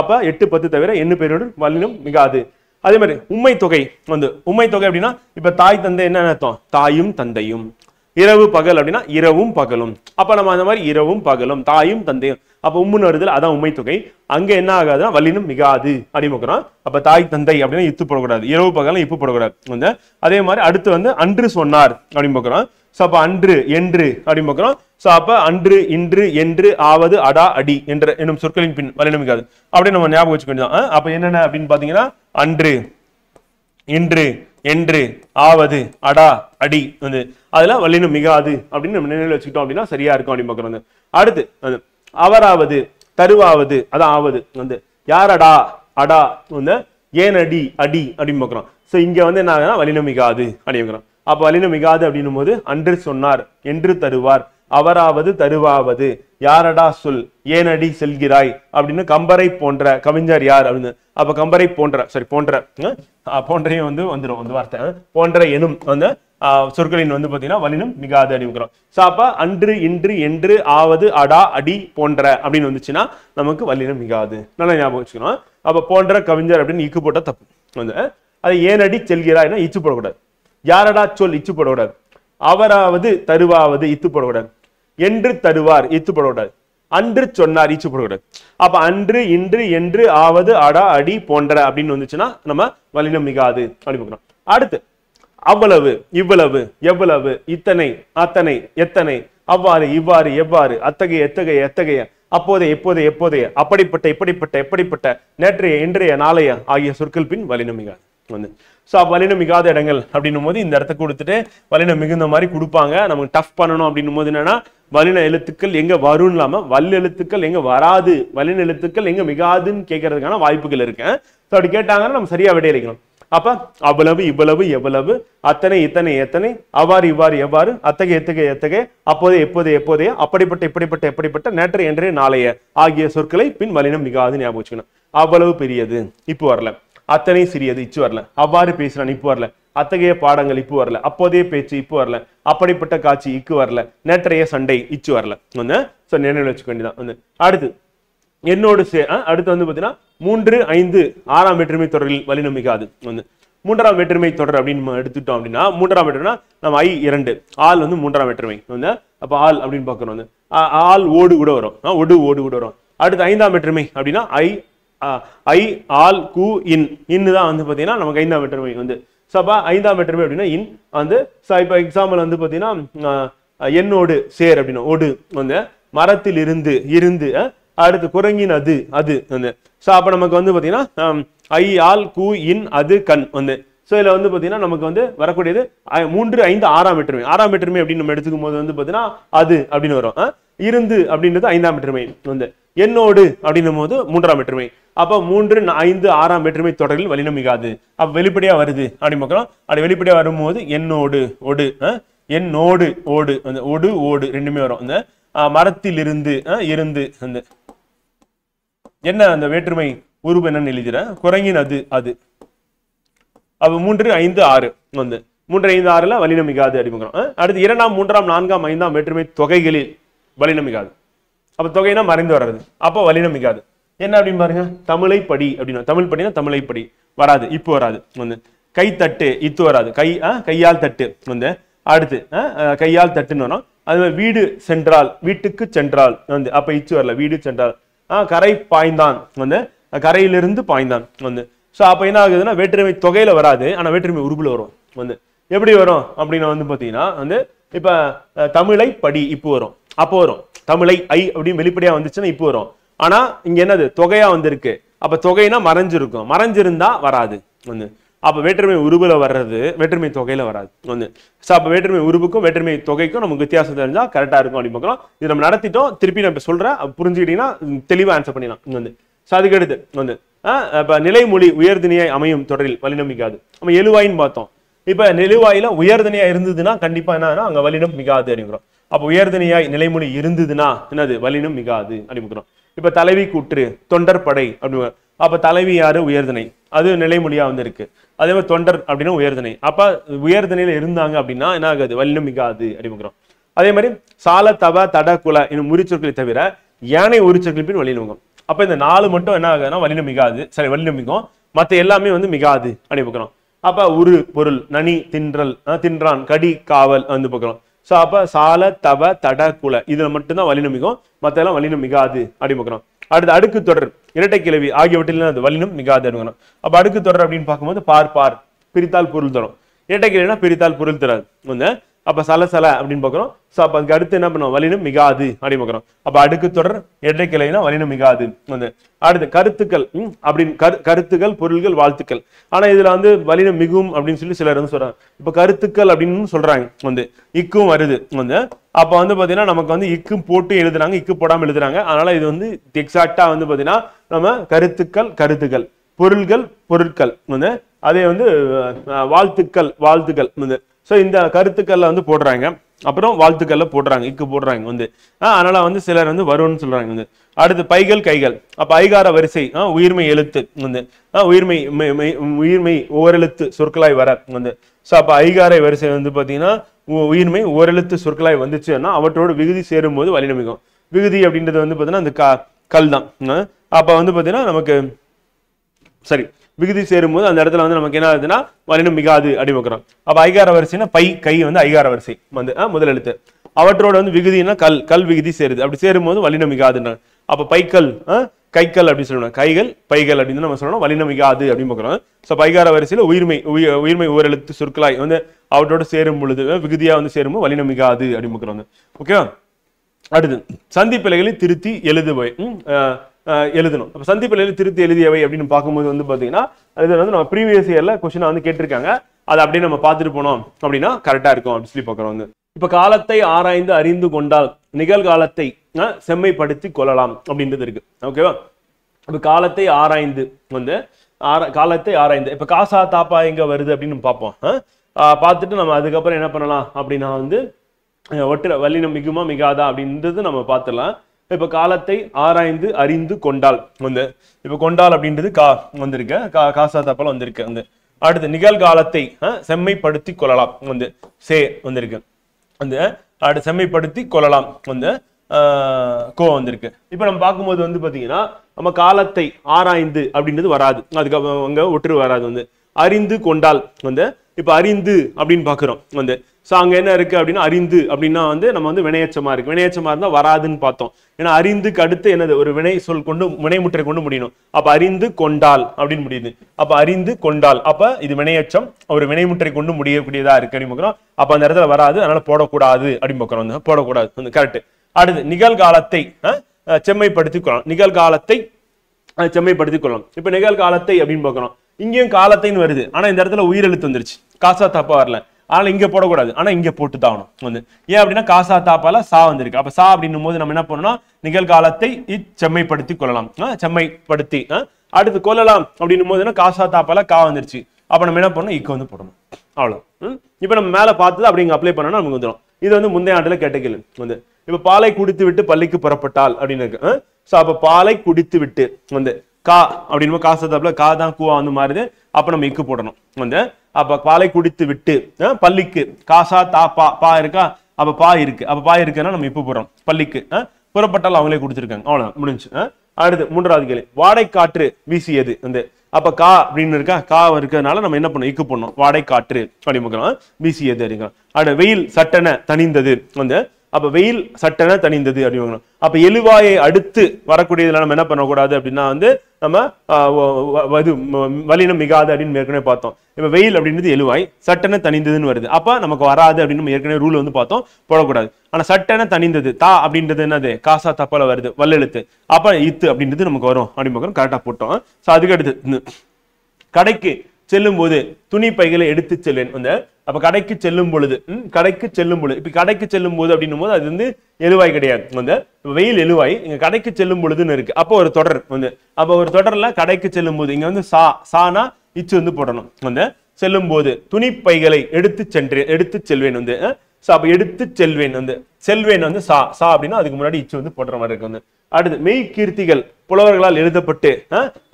அப்ப 8 10 தவிர எண்ணு பெயரோடு வலினம் மிகாது. அதே மாதிரி உண்மை தொகை உண்மை தொகை அப்படின்னா இப்ப தாய் தந்தை என்ன அர்த்தம்? தாயும் தந்தையும். இரவு பகல் அப்படின்னா இரவும் பகலும். அப்ப நம்ம அந்த மாதிரி இரவும் பகலும் தாயும் தந்தையும் அப்ப உம்முன்னு வருதுல அதான் உண்மை தொகை. அங்க என்ன ஆகாதுன்னா வல்லினம் மிகாது அப்படின்னு. அப்ப தாய் தந்தை அப்படின்னா இத்து போடக்கூடாது. இரவு பகலும் இப்பு போடக்கூடாது. அதே மாதிரி அடுத்து அன்று சொன்னார் அப்படின்னு பார்க்கிறோம். அப்ப அன்று என்று அப்படின்னு பார்க்கிறோம். அப்ப அன்று இன்று என்று ஆவது அடா அடி என்ற என்னும் சொற்களின் பின் வல்லினம் மிகாது அப்படின்னு நம்ம ஞாபகம் வச்சுக்க வேண்டியதான். அப்ப என்னென்ன அப்படின்னு பாத்தீங்கன்னா அன்று இன்று என்று ஆவது அடா அடி அதுல வல்லினம் மிகாது அப்படின்னு நம்ம நினைவில் வச்சுக்கிட்டோம் அப்படின்னா சரியா இருக்கும் அப்படின்னு பாக்குறோம். அடுத்து அவராவது தருவாவது அதான் ஆவது யாரடா அடா ஏன் அடி அடி அப்படின்னு பாக்குறோம். சோ இங்க என்ன ஆகுதுன்னா வல்லினம் மிகாது அப்படிங்கிறோம். அப்ப வல்லினம் மிகாது அப்படின்னும் போது அன்று சொன்னார் என்று தருவார் அவராவது தருவாவது யாரடா சொல் ஏனடி செல்கிறாய் அப்படின்னு கம்பரை போன்ற கவிஞர் யார் அப்படின்னு. அப்ப கம்பரை போன்ற போன்றையும் வந்துடும் வார்த்தை போன்ற எனும் சொற்களின் பாத்தீங்கன்னா வல்லினம் மிகாது அப்படிங்கிறோம். அப்ப அன்று இன்று என்று ஆவது அடா அடி போன்ற அப்படின்னு வந்துச்சுன்னா நமக்கு வல்லினம் மிகாது. நல்லா ஞாபகம் வச்சுக்கணும். அப்ப போன்ற கவிஞர் அப்படின்னு இக்கு போட்டா தப்பு. அது ஏனடி செல்கிறாய்னா இச்சு போடக்கூடாது. யாரடா சொல் இச்சு போடக்கூடாது. அவராவது தருவாவது இத்து போடக்கூடாது. என்று தருவார் இத்து போடக்கூடாது. அன்று சொன்னார் இச்சு போடக்கூடாது. அப்ப அன்று இன்று என்று ஆவது அடா அடி போன்ற அப்படின்னு வந்துச்சுன்னா நம்ம வல்லினம் மிகாது அப்படி. அடுத்து அவ்வளவு இவ்வளவு எவ்வளவு இத்தனை அத்தனை எத்தனை அவ்வாறு இவ்வாறு எவ்வாறு அத்தகைய எத்தகைய எத்தகைய அப்போதைய எப்போதைய எப்போதைய அப்படிப்பட்ட இப்படிப்பட்ட எப்படிப்பட்ட நேற்றைய இன்றைய நாளைய ஆகிய சொற்கள் பின் வல்லினம் மிகாது. வல்லினம் மிகாத இடங்கள் அப்படின்னும் போது இந்த இடத்த கொடுத்துட்டு வல்லினம் மிகுந்த மாதிரி கொடுப்பாங்க. நமக்கு டஃப் பண்ணணும் அப்படின்னும் போது என்னன்னா வல்லின எழுத்துக்கள் எங்க வரும்னு இல்லாம வல் எழுத்துக்கள் எங்க வராது வல்லின எழுத்துக்கள் எங்க மிகாதுன்னு கேட்கறதுக்கான வாய்ப்புகள் இருக்கு. அப்படி கேட்டாங்கன்னா நம்ம சரியா விடையளிக்கணும். அப்ப அவ்வளவு இவ்வளவு எவ்வளவு அத்தனை இத்தனை எத்தனை அவ்வாறு இவ்வாறு எவ்வாறு அத்தகைய எத்தகைய எத்தகைய அப்போதைய எப்போதைய எப்போதைய அப்படிப்பட்ட இப்படிப்பட்ட எப்படிப்பட்ட நேற்று என்றே நாளைய ஆகிய சொற்களை பின் வல்லினம் மிகாது ஞாபகம் வச்சுக்கணும். அவ்வளவு பெரியது இப்போ வரல. அத்தனை சிறியது இச்சு வரல. அவ்வாறு பேசுறான் இப்போ வரல. அத்தகைய பாடங்கள் இப்போ வரல. அப்போதைய பேச்சு இப்போ வரல. அப்படிப்பட்ட காட்சி இக்கு வரல. நேற்றைய சண்டை இச்சு வரல. நினைவு வச்சுக்க வேண்டியதான். அடுத்து என்னோடு அடுத்து பாத்தீங்கன்னா 3 5 6ஆம் வேற்றுமை தொடரில் வல்லினம் மிகாது. 3ஆம் வேற்றுமை தொடர் அப்படின்னு எடுத்துட்டோம் அப்படின்னா 3ஆம் வேற்றுமைனா நம்ம ஐ 2 ஆள் 3ஆம் வேற்றுமை அப்ப ஆள் அப்படின்னு பாக்குறோம். ஆள் ஓடு கூட வரும். ஒடு ஓடு கூட வரும். அடுத்து 5ஆம் வேற்றுமை அப்படின்னா ஐ ஆல் கு இன் தான் பாத்தீங்கன்னா நமக்கு 5ஆம் வேற்றுமை அப்ப 5ஆம் வேற்றுமை அப்படின்னா இன் இப்ப எக்ஸாம்பிள் பாத்தீங்கன்னா என்னோடு சேர் அப்படின்னா ஒடு மரத்தில் இருந்து இருந்து அடுத்து குரங்கின் அது அது அப்ப நமக்கு பாத்தீங்கன்னா ஐ ஆல் கு இன் அது கண் இதுல பாத்தீங்கன்னா நமக்கு வரக்கூடியது 3 5 6ஆம் வேற்றுமை. 6ஆம் வேற்றுமை அப்படின்னு நம்ம எடுத்துக்கும் போது பாத்தீங்கன்னா அது அப்படின்னு வரும். இருந்து அப்படின்றது 5ஆம் வேற்றுமை. என்னோடு அப்படின்னும் போது 3ஆம் வேற்றுமை. அப்ப 3 5 6ஆம் வேற்றுமை தொடரில் வல்லினம் மிகாது. அப்ப வெளிப்படையா வருது அப்படி பார்க்கிறோம். அப்படி வெளிப்படையா வரும்போது என்னோடு ஒடு என்னோடு ஓடு ஒடு ஓடு ரெண்டுமே வரும். மரத்தில் இருந்து இருந்து என்ன அந்த வேற்றுமை உருவம் என்னன்னு எழுதிற குரங்கின் அது அது. அப்ப 3 5 6 3 5 6ல வல்லினம் மிகாது அப்படி பார்க்கிறோம். அடுத்து 2ஆம் 3ஆம் 4ஆம் 5ஆம் வேற்றுமை தொகைகளில் வல்லினம் மிகாது. அப்ப தொகைனா மறைந்து வர்றது. அப்ப வல்லினம் மிகாது. என்ன அப்படின்னு பாருங்க. தமிழை படி அப்படின்னா தமிழ் படினா தமிழை படி வராது இப்போ வராது. கை தட்டு இத்து வராது. கையால் தட்டு அடுத்து கையால் தட்டுன்னு வரும். அது வீடு சென்றால் வீட்டுக்கு சென்றால் அப்ப இச்சு வரல வீடு சென்றால். கரை பாய்ந்தான் கரையிலிருந்து பாய்ந்தான் அப்ப என்ன ஆகுதுன்னா வேற்றுமை தொகையில வராது. ஆனா வேற்றுமை உருபுல வரும். எப்படி வரும் அப்படின்னு பாத்தீங்கன்னா இப்ப தமிழை படி இப்போ வரும். அப்போ வரும் தமிழை ஐ அப்படின்னு வெளிப்படையா வந்துச்சுன்னா இப்போ வரும். ஆனா இங்க என்னது தொகையா வந்திருக்கு. அப்ப தொகைனா மறைஞ்சிருக்கும். மறைஞ்சிருந்தா வராது. அப்ப வேற்றுமை உருபுல வர்றது வேற்றுமை தொகையில வராது. அப்ப வேற்றுமை உருவுக்கும் வேற்றுமை தொகைக்கும் நமக்கு வித்தியாசம் தெரிஞ்சா கரெக்டா இருக்கும் அப்படின்னு பார்க்கலாம். இது நம்ம நடத்திட்டோம். திருப்பி நான் சொல்றேன் புரிஞ்சுக்கிட்டீங்கன்னா தெளிவா ஆன்சர் பண்ணிடலாம். அதுக்கு அடுத்து இப்ப நிலைமொழி உயர்திணையாய் அமையும் தொடரில் வல்லினம் மிகாது. நம்ம எழுவாயின்னு பார்த்தோம். இப்ப நெழுவாயில உயர்திணையா இருந்ததுன்னா கண்டிப்பா என்னன்னா அங்க வல்லினம் மிகாது அப்படிங்கிறோம். அப்ப உயர்தனியாய் நிலைமொழி இருந்ததுன்னா என்னது வல்லினம் மிகாது அப்படிங்கிறோம். இப்ப தலைவி கூற்று தொண்டர் படை அப்படி, அப்ப தலைவி யாரு உயர்தனை, அது நிலைமொழியா வந்து இருக்கு. அதே மாதிரி தொண்டர் அப்படின்னா உயர்தனை, அப்ப உயர்தனையில இருந்தாங்க அப்படின்னா என்ன ஆகாது வல்லினம் மிகாது அப்படிங்கிறோம். அதே மாதிரி சால தவ தட குல இன்னும் முறிச்சொற்களை தவிர யானை உரிச்சொற்களின் பின் வல்லினம். அப்ப இந்த 4 மட்டும் என்ன ஆகுதுன்னா வல்லினம் மிகாது, சரி வல்லினம் மிகும், மத்த எல்லாமே வந்து மிகாது அப்படி பார்க்கிறோம். அப்ப உரு பொருள் நனி தின்றல் தின்றான் கடி காவல் வந்து பார்க்கிறோம். சோ அப்ப சால தவ தட குல இதுல மட்டும்தான் வல்லினம் மிகும், மத்த எல்லாம் வல்லினம் மிகாது அப்படி பார்க்கிறோம். அடுத்து அடுக்கு தொடர் இரட்டை கிளவி ஆகியவற்றில் அது வல்லினம் மிகாது அப்படிங்கிறோம். அப்ப அடுக்கு தொடர் அப்படின்னு பார்க்கும்போது பார் பார் பிரித்தால் பொருள் தரும், இரட்டை கிளவினா பிரித்தால் பொருள் தராது வந்து. அப்ப சலசல அப்படின்னு பாக்குறோம். சோ அப்ப அதுக்கு அடுத்து என்ன பண்ணுவோம் வல்லினம் மிகாது அப்படின்னு பாக்குறோம். அப்ப அடுக்கு தொடர் இரட்டை கிளைனா வல்லினம் மிகாது வந்து. அடுத்து கருத்துக்கள் அப்படின்னு கருத்துக்கள் பொருள்கள் வாழ்த்துக்கள், ஆனா இதுல வந்து வல்லினம் மிகும் அப்படின்னு சொல்லி சிலர் வந்து சொல்றாங்க. இப்ப கருத்துக்கள் அப்படின்னு சொல்றாங்க வந்து இக்கும் வருது வந்து. அப்ப வந்து பாத்தீங்கன்னா நமக்கு வந்து இக்கும் போட்டு எழுதுறாங்க, இக்கு போடாம எழுதுறாங்க. அதனால இது வந்து எக்ஸாக்டா வந்து பாத்தீங்கன்னா நம்ம கருத்துக்கள் கருத்துக்கள், பொருள்கள் பொருட்கள் வந்து, அதே வந்து வாழ்த்துக்கள் வாழ்த்துக்கள் வந்து. சோ இந்த கருத்துக்கள்ல வந்து போடுறாங்க, அப்புறம் வாழ்த்துக்கள்ல போடுறாங்க, இக்கு போடுறாங்க வந்து. அதனால வந்து சிலர் வந்து வரும்னு சொல்றாங்க வந்து. அடுத்து பைகள் கைகள், அப்ப ஐகார வரிசை உயிர்மை எழுத்து வந்து உயிர்மை உயிர்மை ஓரெழுத்து சொற்களாய் வர வந்து. சோ அப்ப ஐகார வரிசை வந்து பாத்தீங்கன்னா உயிர்மை ஓரெழுத்து சொற்களாய் வந்துச்சுன்னா அவற்றோட விகுதி சேரும் போது வல்லினம் மிகும். விகுதி அப்படின்றது வந்து பாத்தீங்கன்னா அந்த கல் தான். அப்ப வந்து பாத்தீங்கன்னா நமக்கு சரி விகுதி சேரும்போது அந்த இடத்துல வந்து நமக்கு என்ன ஆகுதுன்னா வல்லினம் மிகாது அப்படி பார்க்கிறோம். அப்ப ஐகார வரிசைனா பை கை வந்து ஐகார வரிசை வந்து முதல் எழுத்து, அவற்றோட வந்து விகுதினா கல் கல் விகுதி சேருது, அப்படி சேரும்போது வல்லினம் மிகாதுன்னா. அப்ப பைக்கல் கைக்கல் அப்படின்னு சொல்லணும், கைகள் பைகள் அப்படின்னு நம்ம சொல்லணும், வல்லினம் மிகாது அப்படின்னு பார்க்கிறோம். சோ பைகார வரிசையில உயிர்மை ஓரெழுத்து சொற்களாய் வந்து அவற்றோட சேரும் பொழுது விகுதியா வந்து சேரும்போது வல்லினம் மிகாது அப்படின்னு பார்க்கிறோம். ஓகேவா? அடுத்து சந்தி பிழைகளை திருத்தி எழுதுவை எழுதணும். அப்ப சந்தி பிழைகளை திருத்தி எழுதியவை அப்படின்னு பார்க்கும்போது வந்து பாத்தீங்கன்னா இது வந்து நம்ம ப்ரீவியஸ் இயர்ல கொஸ்டின் வந்து கேட்டிருக்காங்க, அதை அப்படியே நம்ம பார்த்துட்டு போனோம் அப்படின்னா கரெக்டா இருக்கும் அப்படின்னு சொல்லி பார்க்கிறோம் வந்து. இப்ப காலத்தை ஆராய்ந்து அறிந்து கொண்டால் நிகழ்காலத்தை செம்மைப்படுத்தி கொள்ளலாம் அப்படின்றது இருக்கு. ஓகேவா? இப்ப காலத்தை ஆராய்ந்து வந்து காலத்தை ஆராய்ந்து இப்ப காசா தாப்பா எங்க வருது அப்படின்னு பார்ப்போம். பார்த்துட்டு நம்ம அதுக்கப்புறம் என்ன பண்ணலாம் அப்படின்னா வந்து ஒற்ற வல்லினம் மிகுமா மிகாதா அப்படின்றது நம்ம பார்த்துடலாம். இப்ப காலத்தை ஆராய்ந்து அறிந்து கொண்டால் வந்து இப்ப கொண்டால் அப்படின்றது வந்திருக்கு, காசா தாப்பால வந்திருக்கு வந்து. அடுத்து நிகழ்காலத்தை செம்மைப்படுத்தி கொள்ளலாம் வந்து சே வந்திருக்கு வந்து. அடுத்து செம்மைப்படுத்தி கொள்ளலாம் வந்து கோ வந்திருக்கு. இப்ப நம்ம பார்க்கும்போது வந்து பாத்தீங்கன்னா நம்ம காலத்தை ஆராய்ந்து அப்படின்றது வராது, அதுக்கு அங்க ஒற்று வராது வந்து. அறிந்து கொண்டால் வந்து இப்ப அறிந்து அப்படின்னு பாக்குறோம் வந்து. சோ அங்க என்ன இருக்கு அப்படின்னா அறிந்து அப்படின்னா வந்து நம்ம வந்து வினையச்சமா இருக்கு, வினையச்சமா இருந்தா வராதுன்னு பார்த்தோம். ஏன்னா அறிந்துக்கு அடுத்து என்னது ஒரு வினை சொல் கொண்டு வினைமுற்றை கொண்டு முடியணும். அப்ப அறிந்து கொண்டால் அப்படின்னு முடியுது. அப்ப அறிந்து கொண்டால் அப்ப இது வினையச்சம் ஒரு வினைமுற்றை கொண்டு முடியக்கூடியதா இருக்கு அப்படின்னு பார்க்கிறோம். அப்ப அந்த இடத்துல வராது, அதனால போடக்கூடாது அப்படின்னு பார்க்கிறோம் வந்து. போடக்கூடாது வந்து கரெக்ட். அடுத்து நிகழ்காலத்தை செம்மைப்படுத்தி கொள்ளலாம், நிகழ்காலத்தை செம்மைப்படுத்தி கொள்ளலாம். இப்ப நிகழ்காலத்தை அப்படின்னு பார்க்கிறோம், இங்கேயும் காலத்தைன்னு வருது, ஆனா இந்த இடத்துல உயிரெழுத்து வந்துருச்சு, காசா தாப்பா வரல. ஆனா இங்க போடக்கூடாது, ஆனா இங்க போட்டு தாகணும் வந்து. ஏன் அப்படின்னா காசா தாப்பால சா வந்திருக்கு. அப்ப சா அப்படின்னும் போது நம்ம என்ன பண்ணணும், நிகழ்காலத்தை செம்மைப்படுத்தி கொள்ளலாம், செம்மைப்படுத்தி. அடுத்து கொள்ளலாம் அப்படின்னும் போது காசா தாப்பால கா வந்துருச்சு, அப்ப நம்ம என்ன பண்ணணும் இக்கு வந்து போடணும், அவ்வளவு. இப்ப நம்ம மேல பார்த்தது அப்படி இங்க அப்ளை பண்ணோம்னா நமக்கு வந்துடும். இது வந்து முந்தைய ஆண்டுல கேட்ட கேள்வி வந்து. இப்ப பாலை குடித்து விட்டு பள்ளிக்கு புறப்பட்டால் அப்படின்னு இருக்கு. சோ அப்ப பாலை குடித்து விட்டு வந்து கா அப்படின்னு காசா தாப்புல கா தான் கூவா வந்து மாறுது, அப்ப நம்ம இக்கு போடணும் வந்து. அப்ப பாலை குடித்து விட்டு பள்ளிக்கு காசா தாப்பா பா இருக்கா, அப்ப பா இருக்கு, அப்ப பா இருக்குன்னா நம்ம இப்ப போடுறோம் பள்ளிக்கு. புறப்பட்டால் அவங்களே கொடுத்துருக்காங்க, அவ்வளவு முடிஞ்சு. அடுத்து மூன்றாவது கேள்வி வாடை காற்று வீசியது வந்து. அப்ப கா அப்படின்னு இருக்கா, கா இருக்கிறதுனால நம்ம என்ன பண்ணோம் இக்கு போடணும், வாடை காற்று அப்படின்னு வீசியது அப்படிங்க. அடுத்து வெயில் சட்டென தணிந்தது வந்து. அப்ப வெயில் சட்டென தணிந்தது அப்படின்னு. அப்ப எழுவாயை அடுத்து வரக்கூடியதுல நம்ம என்ன பண்ணக்கூடாது அப்படின்னா வந்து நம்ம வல்லினம் மிகாது அப்படின்னு ஏற்கனவே பார்த்தோம். இப்ப வெயில் அப்படின்றது எழுவாய், சட்டென தணிந்ததுன்னு வருது, அப்ப நமக்கு வராது அப்படின்னு நம்ம ஏற்கனவே ரூல் வந்து பார்த்தோம், போடக்கூடாது. ஆனா சட்டென தணிந்தது தா அப்படின்றது என்னது காசா தப்பால வருது வல்லெழுத்து, அப்ப இத்து அப்படின்றது நமக்கு வரும் அப்படின்னு கரெக்டா போட்டோம். சோ அதுக்கு அடுத்து கடைக்கு செல்லும் போது துணி பைகளை எடுத்து செல்வேன் வந்து. அப்ப கடைக்கு செல்லும் பொழுது கடைக்கு செல்லும் பொழுது இப்ப கடைக்கு செல்லும் போது அப்படின்னும் போது அது வந்து எழுவாய் கிடையாது வந்து. வெயில் எழுவாய், இங்க கடைக்கு செல்லும் பொழுதுன்னு இருக்கு, அப்போ ஒரு தொடர் வந்து. அப்ப ஒரு தொடர்ல கடைக்கு செல்லும் போது இங்க வந்து சானா இச்சு வந்து போடணும் வந்து. செல்லும் போது துணி பைகளை எடுத்து செல்வேன் வந்து. சோ அப்ப எடுத்து செல்வேன் வந்து செல்வேன் வந்து சா சா அப்படின்னா அதுக்கு முன்னாடி இச்சு வந்து போடுற மாதிரி இருக்கு வந்து. அடுத்து மெய் கீர்த்திகள் புலவர்களால் எழுதப்பட்டு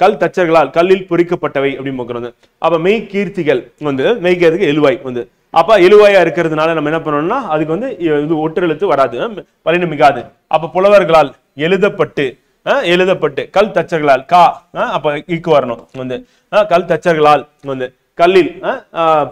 கல் தச்சர்களால் கல்லில் பொறிக்கப்பட்டவை அப்படின்னு பார்க்கிறோம். அப்ப மெய் கீர்த்திகள் வந்து மெய்க்கிறதுக்கு எழுவாய் வந்து. அப்ப எழுவாயா இருக்கிறதுனால நம்ம என்ன பண்ணணும்னா அதுக்கு வந்து இது ஒற்றெழுத்து வராது, பலினம் மிகாது. அப்ப புலவர்களால் எழுதப்பட்டு எழுதப்பட்டு கல் தச்சர்களால் கா அப்ப இக்கு வரணும் வந்து. கல் தச்சர்களால் வந்து கல்லில்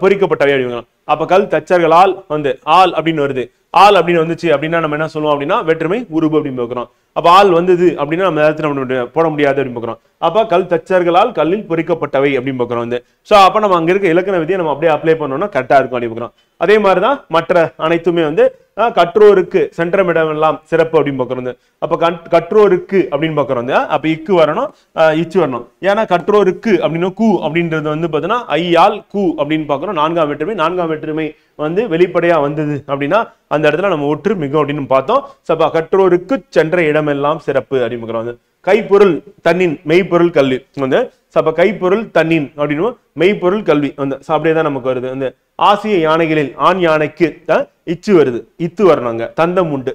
பொறிக்கப்பட்டவை அப்படிங்க. அப்ப கல் தச்சர்களால் வந்து ஆள் அப்படின்னு வருது. ஆள் அப்படின்னு வந்துச்சு அப்படின்னா நம்ம என்ன சொல்லுவோம் அப்படின்னா வேற்றுமை உருபு அப்படின்னு பார்க்கிறோம். அப்ப ஆள் வந்தது அப்படின்னா நம்ம நேரத்தில் போட முடியாது அப்படின்னு பார்க்கிறோம். அப்ப கல் தச்சர்களால் கல்லில் பொறிக்கப்பட்டவை அப்படின்னு பார்க்கிறோம் வந்து. சோ அப்ப நம்ம அங்க இருக்க இலக்கண விதியை நம்ம அப்படியே அப்ளை பண்ணோம்னா கரெக்டா இருக்கும் அப்படின்னு பார்க்கிறோம். அதே மாதிரிதான் மற்ற அனைத்துமே வந்து கற்றோருக்கு சென்றமிடம் எல்லாம் சிறப்பு அப்படின்னு பார்க்கிறோம். அப்ப கற்றோருக்கு அப்படின்னு பார்க்கிறோம். அப்ப இக்கு வரணும், இச்சு வரணும். ஏன்னா கற்றோருக்கு அப்படின்னு கூ அப்படின்றது வந்து பாத்தீங்கன்னா ஐயால் கூ அப்படின்னு பார்க்கிறோம். நான்காம் வேற்றுமை வந்து வெளிப்படையா வந்தது அப்படின்னா அந்த இடத்துல நம்ம ஒற்று மிகும் அப்படின்னு பார்த்தோம். சப்பா கற்றோருக்கு சென்ற இடமெல்லாம் சிறப்பு அப்படின்னு பார்க்கிறோம். கைப்பொருள் தன்னின் மெய்ப்பொருள் கல்வி வந்து சப்ப கைப்பொருள் தன்னின் அப்படின்னு மெய்ப்பொருள் கல்வி வந்து அப்படியேதான் நமக்கு வருது. அந்த ஆசிய யானைகளில் ஆண் யானைக்கு இச்சு வருது, இத்து வரணுங்க, தந்தம் உண்டு,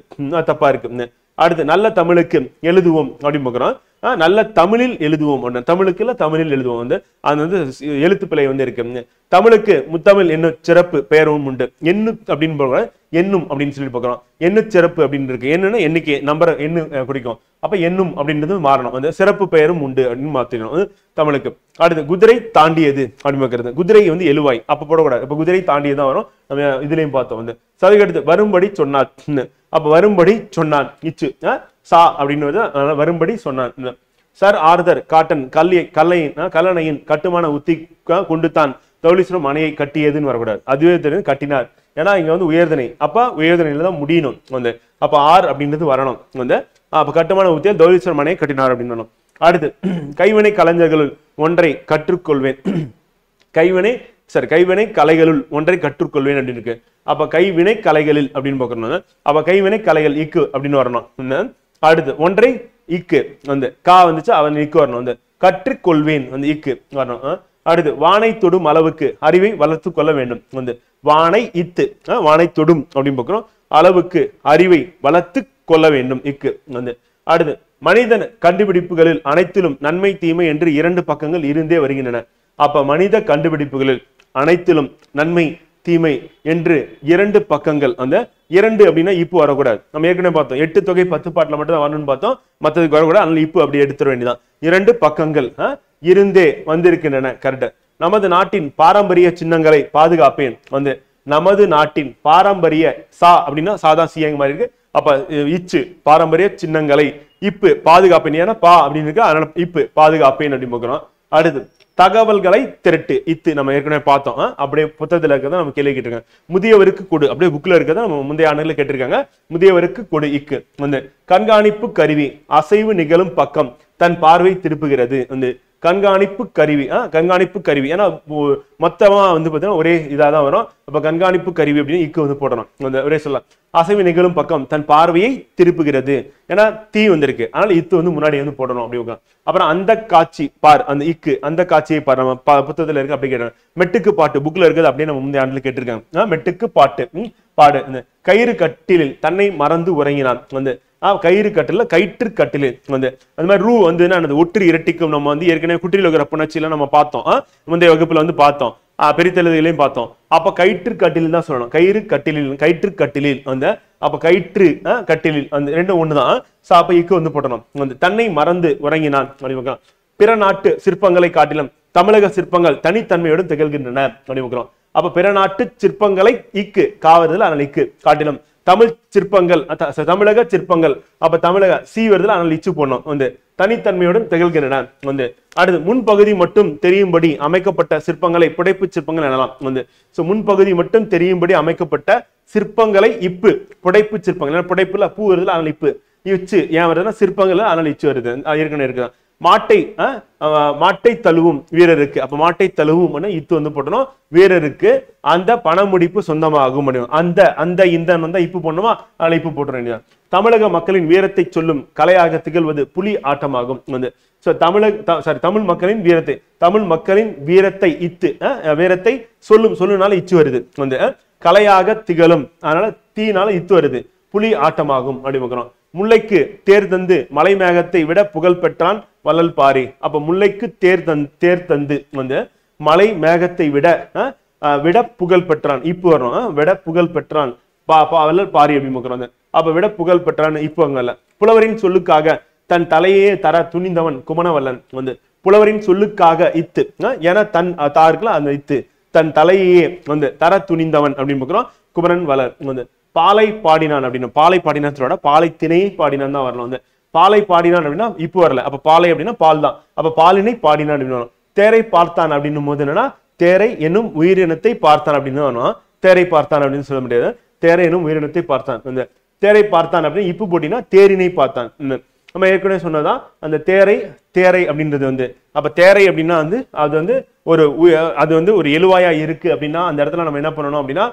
தப்பா இருக்கு. அடுத்து நல்ல தமிழுக்கு எழுதுவோம் அப்படின்னு பார்க்கிறோம். நல்ல தமிழில் எழுதுவோம், தமிழுக்கு இல்ல தமிழில் எழுதுவோம் வந்து அது வந்து எழுத்து பிழை வந்து இருக்கு. தமிழுக்கு முத்தமிழ் என்ன சிறப்பு பெயரும் உண்டு. எண்ணு அப்படின்னு பார்க்கிறோம், எண்ணும் அப்படின்னு சொல்லி பார்க்கிறோம். எண்ணு சிறப்பு அப்படின்னு இருக்கு. என்னன்னா எண்ணிக்கை நம்பர் எண்ணு குறிக்கும். அப்ப எண்ணும் அப்படின்றது மாறணும், வந்து சிறப்பு பெயரும் உண்டு அப்படின்னு மாத்திக்கணும் தமிழுக்கு. அடுத்து குதிரை தாண்டியது அப்படின்னு பார்க்கறது. குதிரை வந்து எழுவாய் அப்ப போடக்கூடாது. இப்ப குதிரை தாண்டியதான் வரும். நம்ம இதுலயும் பார்த்தோம் வந்து. சதுக்கடுத்து வரும்படி சொன்னார். அப்ப வரும்படி சொன்னான் இச்சு சா அப்படின்னு வரும்படி சொன்னான். சர் ஆர்தர் காட்டன் கல்லணையின் கட்டுமான உத்தி கொண்டு தான் தௌலீஸ்வரம் அணையை கட்டியதுன்னு வரக்கூடாது. அதுவே தெரியும் கட்டினார். ஏன்னா இங்க வந்து உயர்தனை, அப்ப உயர்தனையில தான் முடியணும் வந்து. அப்ப ஆர் அப்படின்றது வரணும் வந்து. அப்ப கட்டுமான உத்தியால் தௌலீஸ்வரம் அணையை கட்டினார் அப்படின்னு. அடுத்து கைவினை கலைஞர்களுள் ஒன்றை கற்றுக்கொள்வேன். கைவினை கலைகளுள் ஒன்றை கற்றுக்கொள்வேன் அப்படின்னு இருக்கு. அப்ப கைவினை கலைகளில் அப்படின்னு பார்க்கணும். அப்ப கைவினை கலைகள் இக்கு அப்படின்னு வரணும். அடுத்து ஒன்றை இக்கு வந்து கா வந்துச்சு அவன் இக்கு வரணும் வந்து. கற்றுக்கொள்வேன் வந்து இக்கு வரணும். அடுத்து வானை தொடும் அளவுக்கு அறிவை வளர்த்து கொள்ள வேண்டும் வந்து. வானை இத்து வானை தொடும் அப்படின்னு பார்க்கிறோம். அளவுக்கு அறிவை வளர்த்து கொள்ள வேண்டும் இக்கு வந்து. அடுத்து மனிதன் கண்டுபிடிப்புகளில் அனைத்திலும் நன்மை தீமை என்று 2 பக்கங்கள் இருந்தே வருகின்றன. அப்ப மனித கண்டுபிடிப்புகளில் அனைத்திலும் நன்மை தீமை என்று 2 பக்கங்கள், அந்த 2 அப்படின்னா இப்பு வரக்கூடாது. நம்ம ஏற்கனவே பார்த்தோம் 8 தொகை 10 பாட்டுல மட்டும் தான் வரணும்னு பார்த்தோம், மற்றதுக்கு வரக்கூடாது. அதனால இப்பு அப்படி எடுத்துட வேண்டியதான். 2 பக்கங்கள் இருந்தே வந்திருக்கின்றன. கரெக்ட். நமது நாட்டின் பாரம்பரிய சின்னங்களை பாதுகாப்பேன் வந்து. நமது நாட்டின் பாரம்பரிய சா அப்படின்னா சாதா சியங்க மாதிரி இருக்கு. அப்ப இச்சு பாரம்பரிய சின்னங்களை இப்பு பாதுகாப்பேன். ஏன்னா பா அப்படின்னு இருக்கு, அதனால இப்பு பாதுகாப்பேன் அப்படின்னு பார்க்கிறோம். அடுத்து தகவல்களை திரட்டு இத்து நம்ம ஏற்கனவே பார்த்தோம். அப்படியே புத்தகத்துல இருக்கிறத நம்ம கேள்வி கேட்டிருக்காங்க. முதியவருக்கு கொடு அப்படியே புக்ல இருக்கிறத நம்ம முந்தைய ஆண்டுல கேட்டிருக்காங்க. முதியவருக்கு கொடு இக்கு வந்து. கண்காணிப்பு கருவி அசைவு நிகழும் பக்கம் தன் பார்வை திருப்புகிறது வந்து. கண்காணிப்பு கருவி ஏன்னா மொத்தமா வந்து பாத்தீங்கன்னா ஒரே இதாதான் வரும். அப்ப கண்காணிப்பு கருவி அப்படின்னு இக்கு வந்து போடணும் அந்த ஒரே சொல்லலாம். அசைவு நிகழும் பக்கம் தன் பார்வையை திருப்புகிறது, ஏன்னா தீ வந்திருக்கு, அதனால இத்து வந்து முன்னாடி வந்து போடணும் அப்படி. அப்புறம் அந்த காட்சி பார் அந்த இக்கு அந்த காட்சியை பார் நம்ம புத்தகத்துல இருக்கு அப்படி கேட்டாங்க. மெட்டுக்கு பாட்டு புக்ல இருக்குது அப்படியே நம்ம முந்தைய ஆண்டுல கேட்டிருக்காங்க. மெட்டுக்கு பாட்டு பாடு. இந்த கயிறு கட்டிலில் தன்னை மறந்து உறங்கினான் வந்து. கயிறு கட்டில கயிற்று கட்டிலு வந்து. அந்த மாதிரி ரூ வந்து ஒற்று இரட்டிக்கும் நம்ம வந்து ஏற்கனவே குற்றில் இருக்கிற புணர்ச்சியில நம்ம பார்த்தோம். முந்தைய வகுப்புல வந்து பார்த்தோம், பெரித்தெழுதுகளையும் பார்த்தோம். அப்ப கயிற்று கட்டிலில் தான் சொல்லணும். கயிற்று கட்டிலில் வந்து. அப்ப கயிற்று கட்டிலில் அந்த 2 ஒண்ணுதான். அப்ப இக்கு வந்து போட்டணும் வந்து. தன்னை மறந்து உறங்கினான் அப்படி. பிற நாட்டு சிற்பங்களை காட்டிலும் தமிழக சிற்பங்கள் தனித்தன்மையோடு திகழ்கின்றன அப்படி. அப்ப பிற நாட்டு சிற்பங்களை இக்கு காவதுல அதனால இக்கு காட்டிலும் தமிழ் சிற்பங்கள் தமிழக சிற்பங்கள் அப்ப தமிழக சி வருதுல அதனால இச்சு போடணும் வந்து. தனித்தன்மையுடன் திகழ்கின்றன வந்து. அடுத்து முன்பகுதி மட்டும் தெரியும்படி அமைக்கப்பட்ட சிற்பங்களை புடைப்பு சிற்பங்கள் எனலாம் வந்து. முன்பகுதி மட்டும் தெரியும்படி அமைக்கப்பட்ட சிற்பங்களை இப்பு புடைப்பு சிற்பங்கள். புடைப்புல பூ வருதுல அதனால இப்பு இச்சு ஏன் வருதுன்னா சிற்பங்கள் அதனால இச்சு வருது ஏற்கனவே இருக்குதான். மாட்டை தழுவும் வீரருக்கு அப்ப மாட்டை தழுவும் இத்து வந்து போட்டணும். வீரருக்கு அந்த பணமுடிப்பு சொந்தமாகும் அந்த இந்த இப்பு போடணுமா அதனால இப்பு போட்டுற வேண்டியதான். தமிழக மக்களின் வீரத்தை சொல்லும் கலையாக திகழ்வது புலி ஆட்டமாகும் வந்து. தமிழ் மக்களின் வீரத்தை இத்து வீரத்தை சொல்லுனால இச்சு வருது வந்து. கலையாக திகழும், அதனால தீனால இத்து வருது. புலி ஆட்டமாகும் அப்படின்னு பார்க்கிறோம். முல்லைக்கு தேர் தந்து மலை மேகத்தை விட புகழ் பெற்றான் வள்ளல் பாரி. அப்ப முல்லைக்கு தேர் தந்து வந்து மலை மேகத்தை விட விட புகழ் பெற்றான், இப்போ வரும். விட புகழ் பெற்றான் வள்ளல் பாரி அப்படின்னு பார்க்கிறோம். அப்ப விட புகழ் பெற்றான் இப்போ அங்கல்ல. புலவரின் சொல்லுக்காக தன் தலையே தர துணிந்தவன் குமணவல்லன் வந்து புலவரின் சொல்லுக்காக இத்து ஏன்னா தன் தாருக்குல அந்த இத்து தன் தலையே வந்து தர துணிந்தவன் அப்படின்னு பார்க்கிறோம். குமரன் வளர் வந்து பாலை பாடினான் அப்படின்னு, பாலை பாடினான் பாலை திணையை பாடினான் தான் வரணும். வந்து பாலை பாடினான் அப்படின்னா இப்போ வரல. அப்ப பாலை அப்படின்னா பால் தான். அப்ப பாலினை பாடினான் அப்படின்னு வரும். தேரை பார்த்தான் அப்படின்னும் போது என்னன்னா தேரை என்னும் உயிரினத்தை பார்த்தான் அப்படின்னு வரும். தேரை பார்த்தான் அப்படின்னு சொல்ல முடியாது. தேரை என்னும் உயிரினத்தை பார்த்தான். அந்த தேரை பார்த்தான் அப்படின்னு இப்போ போட்டினா தேரினை பார்த்தான். நம்ம ஏற்கனவே சொன்னதான் அந்த தேரை அப்படின்றது வந்து, அப்ப தேரை அப்படின்னா வந்து அது வந்து அது வந்து ஒரு எழுவாயா இருக்கு அப்படின்னா அந்த இடத்துல நம்ம என்ன பண்ணணும் அப்படின்னா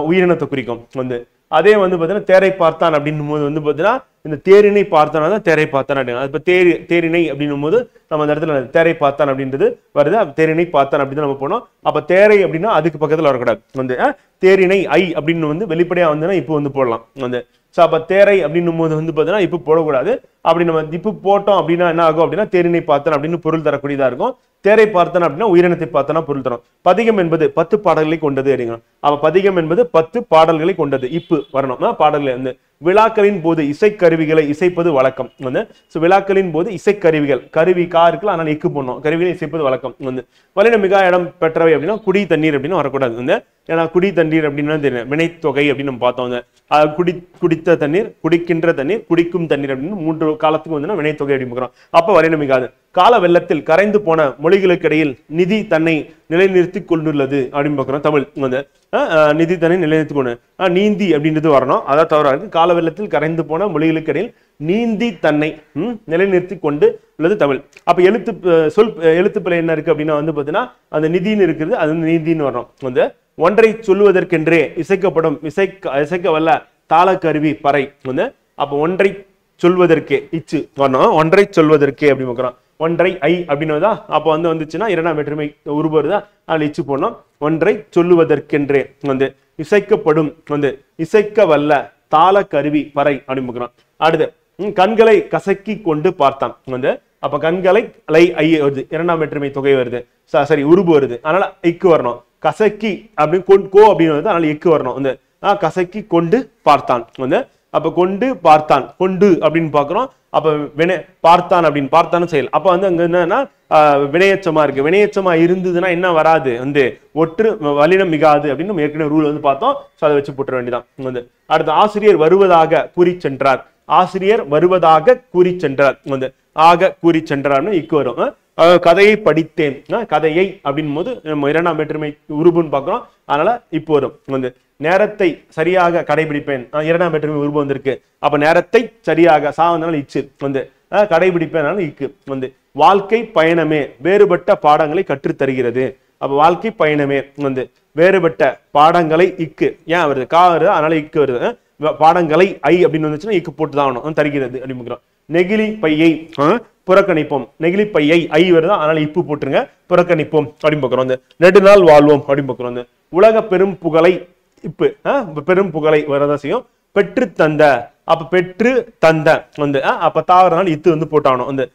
உயிரினத்தை குறிக்கும் வந்து. அதே வந்து பாத்தீங்கன்னா தேரை பார்த்தான் அப்படின்னும் போது வந்து பாத்தீங்கன்னா இந்த தேரினை பார்த்தானா தான் தேரை பார்த்தான் அப்படின்னு. இப்ப தேரினை அப்படின்னும் போது நம்ம அந்த இடத்துல தேரை பார்த்தான் அப்படின்றது வருது. தேரினை பார்த்தான் அப்படின்னு நம்ம போனோம். அப்ப தேரை அப்படின்னா அதுக்கு பக்கத்துல வரக்கூடாது வந்து. தேரினை ஐ அப்படின்னு வந்து வெளிப்படையா வந்துன்னா இப்போ வந்து போடலாம் வந்து. அப்ப தேரை அப்படின்னும் போது வந்து பாத்தீங்கன்னா இப்ப போடக்கூடாது. அப்படி நம்ம இப்ப போட்டோம் அப்படின்னா என்ன ஆகும் அப்படின்னா தேரினை பார்த்தன் அப்படின்னு பொருள் தரக்கூடியதா இருக்கும். தேரை பார்த்தன் அப்படின்னா உயிரினத்தை பார்த்தனா பொருள் தரும். பதிகம் என்பது 10 பாடல்களை கொண்டது அப்படிங்க. அப்ப பதிகம் என்பது 10 பாடல்களை கொண்டது. இப்பு வரணும் பாடல்களை வந்து. விழாக்களின் போது இசைக்கருவிகளை இசைப்பது வழக்கம் வந்து. விழாக்களின் போது இசைக்கருவிகள் கருவி இருக்குல்ல, ஆனால் இக்கு போடணும். கருவிகளை இசைப்பது வழக்கம் வந்து. வலின மிக இடம் பெற்றவை அப்படின்னா குடி தண்ணீர் அப்படின்னு வரக்கூடாது வந்து. ஏன்னா குடி தண்ணீர் அப்படின்னா தெரியும் வினைத்தொகை அப்படின்னு நம்ம பார்த்தோம் வந்து. குடித்த தண்ணீர், குடிக்கின்ற தண்ணீர், குடிக்கும் தண்ணீர் அப்படின்னு 3 காலத்துக்கு வந்து வினைத்தொகை அப்படின்னு பார்க்கிறோம். அப்ப வலின மிகாது. கால வெள்ளத்தில் கரைந்து போன மொழிகளுக்கு இடையில் நிதி தன்னை நிலைநிறுத்தி கொண்டுள்ளது அப்படின்னு பார்க்கிறோம். தமிழ் வந்து நிதி தன்னை நிலைநிறுத்தி கொண்டு நீந்தி அப்படின்றது வரணும். அதான் தவறா இருக்கு. கால வெள்ளத்தில் கரைந்து போன மொழிகளுக்கு இடையில் நீந்தி தன்னை நிலைநிறுத்தி கொண்டு உள்ளது தமிழ். அப்ப எழுத்துப்பிழை என்ன இருக்கு அப்படின்னா வந்து பாத்தீங்கன்னா அந்த நிதின்னு இருக்குது, அது வந்து நீந்தின்னு வரணும் வந்து. ஒன்றை சொல்லுவதற்கென்றே இசைக்கப்படும் இசைக்க வல்ல தாளக்கருவி பறை வந்து. அப்ப ஒன்றை சொல்வதற்கே இச்சு வரணும். ஒன்றை சொல்வதற்கே அப்படி பார்க்கிறோம். ஒன்றை ஐ அப்படின்னு அப்ப வந்து வந்துச்சுன்னா 2ஆம் வேற்றுமை உருபு வருதா, அதில் இச்சு போடணும். ஒன்றை சொல்லுவதற்கென்றே வந்து இசைக்கப்படும் வந்து இசைக்க வல்ல தாள கருவி பறை அப்படின்னு பார்க்கிறோம். அடுத்து கண்களை கசக்கி கொண்டு பார்த்தான் வந்து. அப்ப கண்களை ஐ வருது, 2ஆம் வேற்றுமை தொகை வருது, சரி உருபு வருது, அதனால இக்கு வரணும். கசக்கி அப்படின்னு கோ அப்படின்னு வருது, அதனால இக்கு வரணும் வந்து. கசக்கி கொண்டு பார்த்தான் வந்து. அப்ப கொண்டு பார்த்தான், கொண்டு அப்படின்னு பாக்குறோம். அப்ப பார்த்தான் அப்படின்னு பார்த்தான்னு செயல். அப்ப வந்து அங்க என்னன்னா வினையச்சமா இருக்கு. வினையச்சமா இருந்ததுன்னா என்ன வராது வந்து ஒற்று வலினம் மிகாது அப்படின்னு நம்ம ஏற்கனவே ரூல் வந்து பார்த்தோம். அதை வச்சு போட்டுற வேண்டியதான் வந்து. அடுத்து ஆசிரியர் வருவதாக கூறி சென்றார். ஆசிரியர் வருவதாக கூறி சென்றார் வந்து. ஆக கூறி சென்றார்னு இக்கு வரும். கதையை படித்தேன். கதையை அப்படின் போது நம்ம 2ஆம் வேற்றுமை உருபுன்னு பாக்குறோம், அதனால இப்போ வரும் வந்து. நேரத்தை சரியாக கடைபிடிப்பேன், 2ஆம் வேற்றுமை உருபு வந்திருக்கு. அப்ப நேரத்தை சரியாக வந்தனால இச்சு வந்து. கடைபிடிப்பேன் இக்கு வந்து. வாழ்க்கை பயணமே வேறுபட்ட பாடங்களை கற்றுத்தருகிறது. அப்ப வாழ்க்கை பயணமே வந்து வேறுபட்ட பாடங்களை இக்கு ஏன் வருது, கா வருது, அதனால இக்கு வருது. பாடங்களை ஐ அப்படின்னு வந்துச்சுன்னா இக்கு போட்டுதான் ஆகணும், தருகிறது அப்படின்னு. நெகிழி பையை புறக்கணிப்போம். நெகிழி பையை ஐ வருதா, அதனால இப்பு போட்டுருங்க, புறக்கணிப்போம் அப்படின்னு பார்க்கிறோம். நெடுநாள் வாழ்வோம் அப்படின்னு பார்க்கிறோம். உலக பெரும் புகழை இப்பு பெரும் புகழை வரதான் செய்யும். பெற்று தந்த, அப்ப பெற்று தந்த வந்து அப்ப தாவரனால இத்து வந்து போட்டாகணும் வந்து.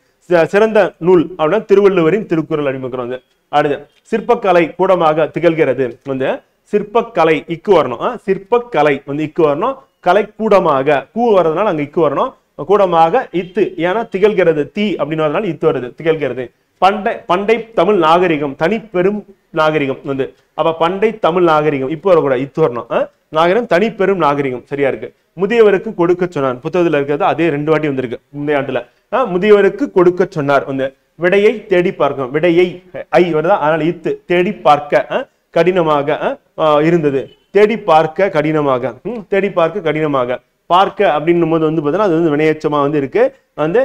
சிறந்த நூல் அப்படின்னா திருவள்ளுவரின் திருக்குறள் அப்படின்னு பார்க்கிறோம். அடுத்து சிற்பக்கலை கூடமாக திகழ்கிறது வந்து. சிற்பக்கலை இக்கு வரணும். சிற்பக்கலை வந்து இக்கு வரணும். கலை கூடமாக கூ வர்றதுனால அங்க இக்கு வரணும். கூடமாக இத்து ஏன்னா திகழ்கிறது தீ அப்படின்னு வரதுனால இத்து வருது, திகழ்கிறது. பண்டை தமிழ் நாகரிகம் தனி பெரும் நாகரிகம் வந்து. அப்ப பண்டை தமிழ் நாகரிகம் இப்போ வரக்கூடாது, இத்து வரணும். நாகரிகம் தனி பெரும் நாகரிகம் சரியா இருக்கு. முதியவருக்கு கொடுக்க சொன்னார் புத்தகத்துல இருக்கிறது, அதே 2 வாட்டி வந்திருக்கு இந்த ஆண்டுல. முதியவருக்கு கொடுக்க சொன்னார் வந்து. விடையை தேடி பார்க்கும். விடையை ஐ வருதா, அதனால இத்து. தேடி பார்க்க கடினமாக இருந்தது. தேடி பார்க்க கடினமாக, தேடி பார்க்க கடினமாக. பார்க்க அப்படின்னும் போது வந்து பார்த்தீங்கன்னா அது வந்து வினையச்சமா வந்து இருக்கு வந்து.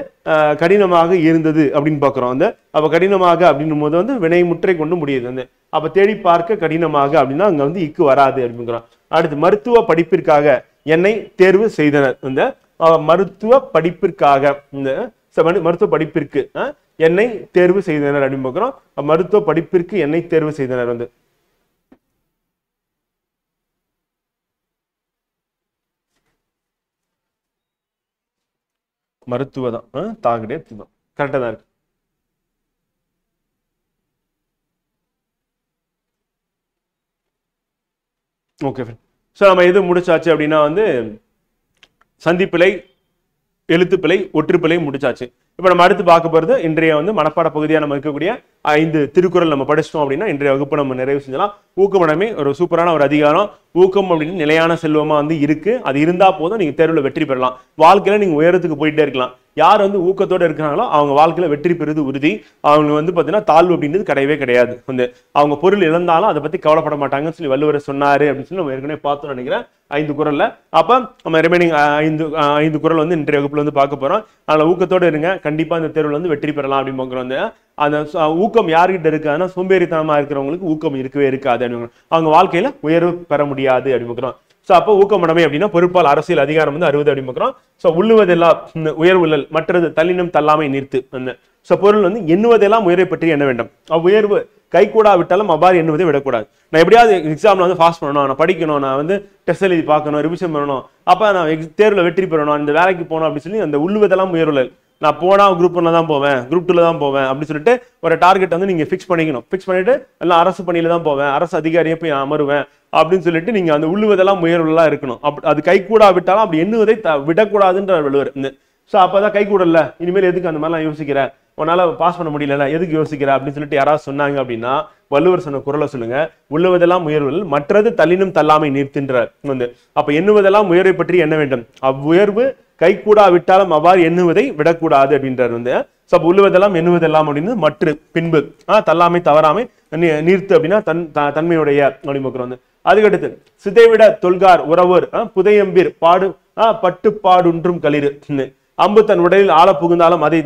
கடினமாக இருந்தது அப்படின்னு பாக்குறோம் வந்து. அப்ப கடினமாக அப்படின்னும் போது வந்து வினை முற்றை கொண்டு முடியுது வந்து. அப்ப தேடி பார்க்க கடினமாக அப்படின்னா அங்க வந்து இக்கு வராது அப்படிங்கிறோம். அடுத்து மருத்துவ படிப்பிற்காக என்னை தேர்வு செய்தனர் வந்து. மருத்துவ படிப்பிற்காக இந்த மருத்துவ படிப்பிற்கு என்னை தேர்வு செய்தனர் அப்படின்னு பாக்குறோம். மருத்துவ படிப்பிற்கு என்னை தேர்வு செய்தனர் வந்து. மருத்துவ தான் தாகடே துதம் கரெக்டா தான் இருக்கு. ஓகே ஸோ நம்ம எது முடிச்சாச்சு அப்படின்னா வந்து சந்திப்பிழை, எழுத்துப்பிழை, ஒற்றுப்பிழை முடிச்சாச்சு. இப்ப நம்ம அடுத்து பார்க்க போறது இன்றைய வந்து மனப்பாட பகுதியா நம்ம இருக்கக்கூடிய 5 திருக்குறள் நம்ம படிச்சிட்டோம் அப்படின்னா இன்றைய வகுப்பு நம்ம நிறைவு செஞ்சலாம். ஊக்கமடமே ஒரு சூப்பரான ஒரு அதிகாரம். ஊக்கம் அப்படின்னு நிலையான செல்வமா வந்து இருக்கு. அது இருந்தா போதும் நீங்க தேர்வுல வெற்றி பெறலாம். வாழ்க்கையில நீங்க உயரத்துக்கு போயிட்டே இருக்கலாம். யார் வந்து ஊக்கத்தோட இருக்கிறாங்களோ அவங்க வாழ்க்கையில வெற்றி பெறுவது உறுதி. அவங்க வந்து பாத்தீங்கன்னா தாழ்வு அப்படின்றது கிடையவே கிடையாது. வந்து அவங்க பொருள் இழந்தாலும் அதை பத்தி கவலைப்பட மாட்டாங்கன்னு சொல்லி வள்ளுவர் சொன்னாரு அப்படின்னு சொல்லி நம்ம ஏற்கனவே பார்த்தோம்னு நினைக்கிறேன் 5 குறள்ல. அப்ப நம்ம ரிமைனிங் 5 குறள் வந்து இன்றைய வகுப்புல வந்து பார்க்க போறோம். அதனால ஊக்கத்தோட இருங்க, கண்டிப்பா இந்த தேர்வுல வந்து வெற்றி பெறலாம் அப்படின்னு வந்து அந்த ஊக்கம் யார்கிட்ட இருக்காதுன்னா சோம்பேறித்தனமா இருக்கிறவங்களுக்கு ஊக்கம் இருக்கவே இருக்காது அப்படின்னு அவங்க வாழ்க்கையில உயர்வு பெற முடியாது அப்படின்னு. சோ அப்போ ஊக்கமடமை அப்படின்னா பொறுப்பால் அரசியல் அதிகாரம் வந்து 60 அப்படிங்கிறோம். சோ உள்ளுவதெல்லாம் உயர்வுள்ளல், மற்றது தள்ளினும் தள்ளாமை நிறுத்து. சோ பொருள் வந்து எண்ணுவதெல்லாம் உயர்வை பற்றி எண்ண வேண்டும். உயர்வு கை கூடா விட்டாலும் அவ்வாறு எண்ணுவதை விடக்கூடாது. நான் எப்படியாவது எக்ஸாம்ல வந்து பாஸ் பண்ணணும், நான் படிக்கணும், நான் வந்து டெஸ்ட் எழுதி பார்க்கணும், ரிவிஷன் பண்ணணும், அப்ப நான் தேர்வுல வெற்றி பெறணும், இந்த வேலைக்கு போகணும் அப்படின்னு சொல்லி அந்த உள்ளுவதெல்லாம் உயர்வுள்ளல். நான் போனா குரூப் 1 தான் போவேன், குரூப் 2 தான் போவேன் அப்படின்னு சொல்லிட்டு ஒரு டார்கெட் வந்து நீங்க ஃபிக்ஸ் பண்ணிக்கணும். ஃபிக்ஸ் பண்ணிட்டு எல்லாம் அரசு பணியில தான் போவேன், அரசு அதிகாரியை போய் அமருவேன் அப்படின்னு சொல்லிட்டு நீங்க அந்த உள்ளுவதெல்லாம் முயற்சிலாம் இருக்கணும். அது கை கூடா விட்டாலும் அப்படி எண்ணுவதை விடக்கூடாதுன்ற வள்ளுவர். சோ அப்பதான் கை கூடல, இனிமேல் எதுக்கு அந்த மாதிரிலாம் யோசிக்கிற, உன்னால பாஸ் பண்ண முடியல, எதுக்கு யோசிக்கிற அப்படின்னு சொல்லிட்டு யாராவது சொன்னாங்க அப்படின்னா வள்ளுவர் சொன்ன குறளை சொல்லுங்க. உள்ளுவதெல்லாம் முயர்வுகள், மற்றது தள்ளினும் தள்ளாமை நிறுத்தின்ற வந்து. அப்ப எண்ணுவதெல்லாம் உயர்வை பற்றி எண்ண வேண்டும். அவ்வுயர்வு கை கூடா விட்டாலும் அவ்வாறு எண்ணுவதை விடக்கூடாது அப்படின்றார் வந்து. சோ உள்ளுவதெல்லாம் எண்ணுவதெல்லாம் அப்படின்னு மற்ற பின்பு தள்ளாமை தவறாமை நீர்த்து அப்படின்னா தன்மையுடைய அப்படிமுறை வந்து. அதுக்கடுத்து சிதைவிட தொல்கார் உறவர் புதையம்பிர் பாடு பட்டுப்பாடுன்றும் களிறு. அம்பு தன் உடலில் ஆழ புகுந்தாலும் அதை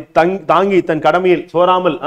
தாங்கி தன் கடமையில் சோறாமல்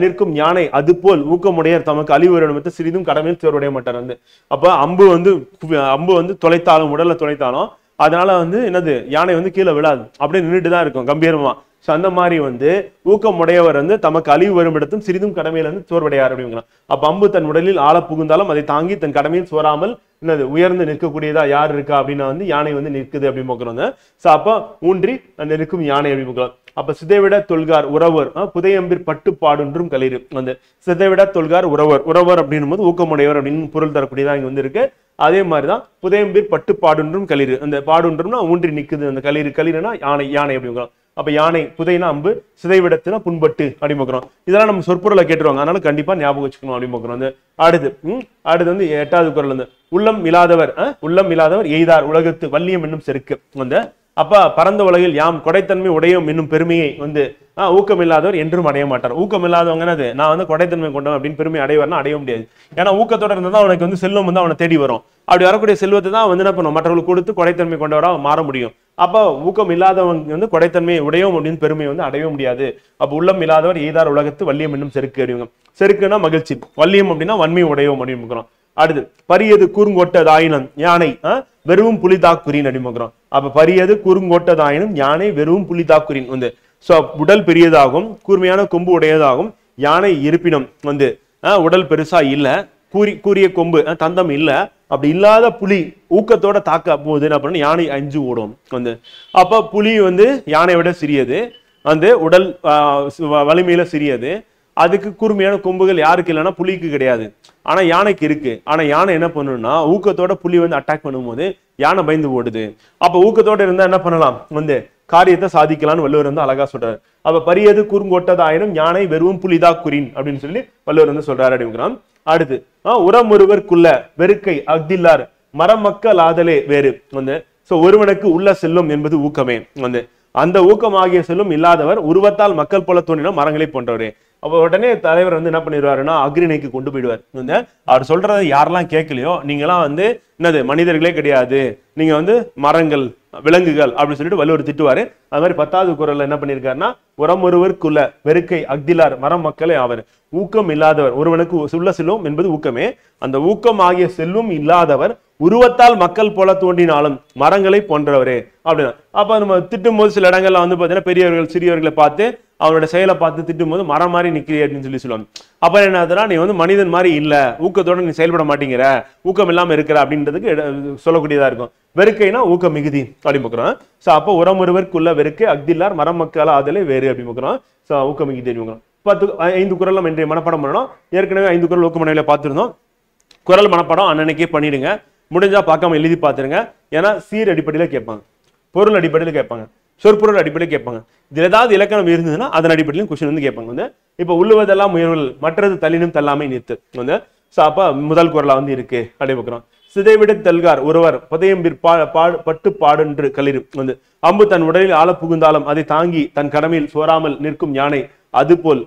நிற்கும் யானை அதுபோல் ஊக்கமுடையர் தமக்கு அழிவு சிறிதும் கடமையில் சோர்வுடைய மாட்டார் வந்து. அப்ப அம்பு வந்து தொலைத்தாலும், உடல்ல தொலைத்தாலும் அதனால வந்து என்னது யானை வந்து கீழே விழாது, அப்படியே நின்றுட்டு தான் இருக்கும் கம்பீரமா. சோ அந்த மாதிரி வந்து ஊக்கமுடையவர் வந்து தமக்கு அழிவு வரும் இடத்தும் சிறிதும் கடமையில வந்து சோர்வடையார் அப்படிங்கிறான். அப்ப அம்பு தன் உடலில் ஆழ புகுந்தாலும் அதை தாங்கி தன் கடமையில் சோறாமல் என்னது உயர்ந்து நிற்கக்கூடியதா யார் இருக்கா அப்படின்னா வந்து யானை வந்து நிற்குது அப்படின்னு பார்க்கிறோம். சோ அப்ப ஊன்றி நிற்கும் யானை அப்படின்னு பார்க்கலாம். அப்ப சிதைவிட தொல்கார் உறவர் புதையம்பிர் பட்டுப்பாடுன்றும் களிறு வந்து. சிதைவிட தொல்கார் உறவர், உறவர் அப்படின்னும் போது ஊக்கமுடையவர் அப்படின்னு பொருள் தரக்கூடியதா இங்க வந்து இருக்கு. அதே மாதிரிதான் புதையம்பிர் பட்டுப்பாடுன்றும் களிறு. அந்த பாடுன்றோம்னா ஊன்றி நிக்குது, அந்த களிறு, களிறுனா யானை, யானை அப்படிங்கிறோம். அப்ப யானை, புதைனா அம்பு, சிதைவிடத்துனா புண்பட்டு அப்படின்னு பார்க்கிறோம். இதெல்லாம் நம்ம சொற்பொருளை கேட்டுருவாங்க, அதனால கண்டிப்பா ஞாபகம் வச்சுக்கணும் அப்படின்னு பார்க்கிறோம். அடுத்து வந்து 8வது குறள் வந்து உள்ளம் இல்லாதவர் எய்தார் உலகத்து வள்ளியம் என்னும் செருக்கு வந்து. அப்ப பரந்த உலகில் யாம் கொடைத்தன்மை உடையோம் என்னும் பெருமையை வந்து ஊக்கம் இல்லாதவர் என்றும் அடைய மாட்டார். ஊக்கம் இல்லாதவங்க என்னது, நான் வந்து கொடைத்தன்மை கொண்டவன் அப்படின்னு பெருமை அடைவார்னா அடைய முடியாது. ஏன்னா ஊக்கத்தோட இருந்தா அவனுக்கு வந்து செல்வம் வந்து அவனை தேடி வரும். அப்படி வரக்கூடிய செல்வத்தை தான் வந்து என்ன பண்ணும், மற்றவர்களுக்கு கொடுத்து கொடைத்தன்மை கொண்டவரா மாற முடியும். அப்ப ஊக்கம் இல்லாதவங்க வந்து கொடைத்தன்மையை உடையோம் அப்படின்னு பெருமையை வந்து அடைய முடியாது. அப்ப உள்ளம் இல்லாதவர் எய்தார் உலகத்து வள்ளியம் என்னும் செருக்கு அப்படிங்க. செருக்குன்னா மகிழ்ச்சி, வள்ளியம் அப்படின்னா வன்மை உடையோம் அப்படின்னு. அடுத்து பரியது கூர்ங்கோட்டதாயினும் யானை வெறும் புலிதாக்குறின் அப்படிங்கிறோம். அப்ப பரியது கூர்ங்கோட்டதாயினும் யானை வெறும் புலிதாக்குறின் வந்து. சோ உடல் பெரியதாகும், கூர்மையான கொம்பு உடையதாகும் யானை இருப்பினும் வந்து உடல் பெருசா இல்ல, கூரிய கொம்பு தந்தம் இல்ல, அப்படி இல்லாத புலி ஊக்கத்தோட தாக்க போகுது அப்படின்னு யானை அஞ்சு ஓடும் வந்து. அப்ப புலி வந்து யானை விட சிறியது, வந்து உடல் வலிமையில சிறியது, அதுக்கு கூர்மையான கொம்புகள் யாருக்கு இல்லைன்னா புலிக்கு கிடையாது, ஆனா யானைக்கு இருக்கு. ஆனா யானை என்ன பண்ணணும்னா ஊக்கத்தோட புலி வந்து அட்டாக் பண்ணும்போது யானை பயந்து ஓடுது. அப்ப ஊக்கத்தோட இருந்தா என்ன பண்ணலாம், வந்து காரியத்தை சாதிக்கலாம்னு வள்ளுவர் வந்து அழகா சொல்றாரு. அப்ப பரியது கூர்ங்கோட்டதாயினும் யானை வெறும் புலிதா குறின் அப்படின்னு சொல்லி வள்ளுவர் வந்து சொல்றாரு அப்படிங்கிறான். அடுத்து உரம் ஒருவருக்குள்ள வெறுக்கை அக்தில்லார் மரமக்கள் ஆதலே வேறு வந்து. சோ ஒருவனுக்கு உள்ள செல்லும் என்பது ஊக்கமே வந்து. அந்த ஊக்கமாகிய செல்லும் இல்லாதவர் உருவத்தால் மக்கள் போல தோன்றின மரங்களை போன்றவரே. அப்ப உடனே தலைவர் வந்து என்ன பண்ணிடுவாருன்னா அக்ரிணைக்கு கொண்டு போயிடுவார். அவர் சொல்றதை யாரெல்லாம் கேட்கலையோ நீங்களாம் வந்து என்னது மனிதர்களே கிடையாது, நீங்க வந்து மரங்கள் விலங்குகள் அப்படின்னு சொல்லிட்டு வள்ளுவர் திட்டுவாரு. அது மாதிரி 10வது குறள்ல என்ன பண்ணிருக்காருன்னா உரம் ஒருவருக்குள்ள வெறுக்கை அக்திலார் மரம் மக்களே ஆவர். ஊக்கம் இல்லாதவர் ஒருவனுக்கு உள்ள செல்வம் என்பது ஊக்கமே, அந்த ஊக்கம் ஆகிய செல்வம் இல்லாதவர் உருவத்தால் மக்கள் போல தோன்றினாலும் மரங்களை போன்றவரே அப்படின்னா. அப்ப நம்ம திட்டும் போது சில இடங்கள்ல வந்து பாத்தீங்கன்னா பெரியவர்கள் சிறியவர்களை பார்த்து அவனோட செயலை பார்த்து திட்டும் போது மரம் மாதிரி நிக்கிறீ அப்படின்னு சொல்லுவாங்க. அப்புறம் என்ன ஆகுதுன்னா, நீ வந்து மனிதன் மாதிரி இல்ல, ஊக்கத்தோட நீ செயல்பட மாட்டேங்கிற, ஊக்கம் இல்லாம இருக்கிற அப்படின்றதுக்கு சொல்லக்கூடியதா இருக்கும். வெறுக்கைனா ஊக்கம் மிகுதி அப்படி பார்க்கிறோம். சோ அப்போ உரம் ஒருவருக்குள்ள வெறுக்கை அக்தில்லார் மரம் மக்கள் ஆதலே வேறு அப்படி பார்க்கிறோம். சோ ஊக்கம் மிகுதி பார்க்கிறோம். 5 குறள் நம்ம இன்றைய மனப்பாடம் பண்ணணும். ஏற்கனவே 5 குறள் ஊக்கமனையில பார்த்திருந்தோம். குறள் மனப்பாடம் அன்னன்னைக்கே பண்ணிடுங்க. முடிஞ்சா பார்க்காம எழுதி பார்த்துருங்க. ஏன்னா சீர் அடிப்படையில் கேட்பாங்க, பொருள் அடிப்படையில் கேட்பாங்க, சொற்பொருள் அடிப்படையில் கேட்பாங்க. இதுல ஏதாவது இலக்கணம் இருந்ததுன்னா அதன் அடிப்படையிலும் கொஸ்டின் வந்து கேட்பாங்க. வந்து இப்ப உள்ளுவதெல்லாம் முயல்கள் மற்றது தள்ளினும் தள்ளாமை நிறுத்து வந்து அப்ப முதல் குறளா வந்து இருக்கு அப்படி பார்க்கிறோம். சிதைவிட தெல்கார் ஒருவர் பதையம்பிற் பட்டு பாடென்று களிரும் வந்து அம்பு தன் உடலில் ஆழ புகுந்தாலும் அதை தாங்கி தன் கடமையில் சோராமல் நிற்கும் யானை அதுபோல்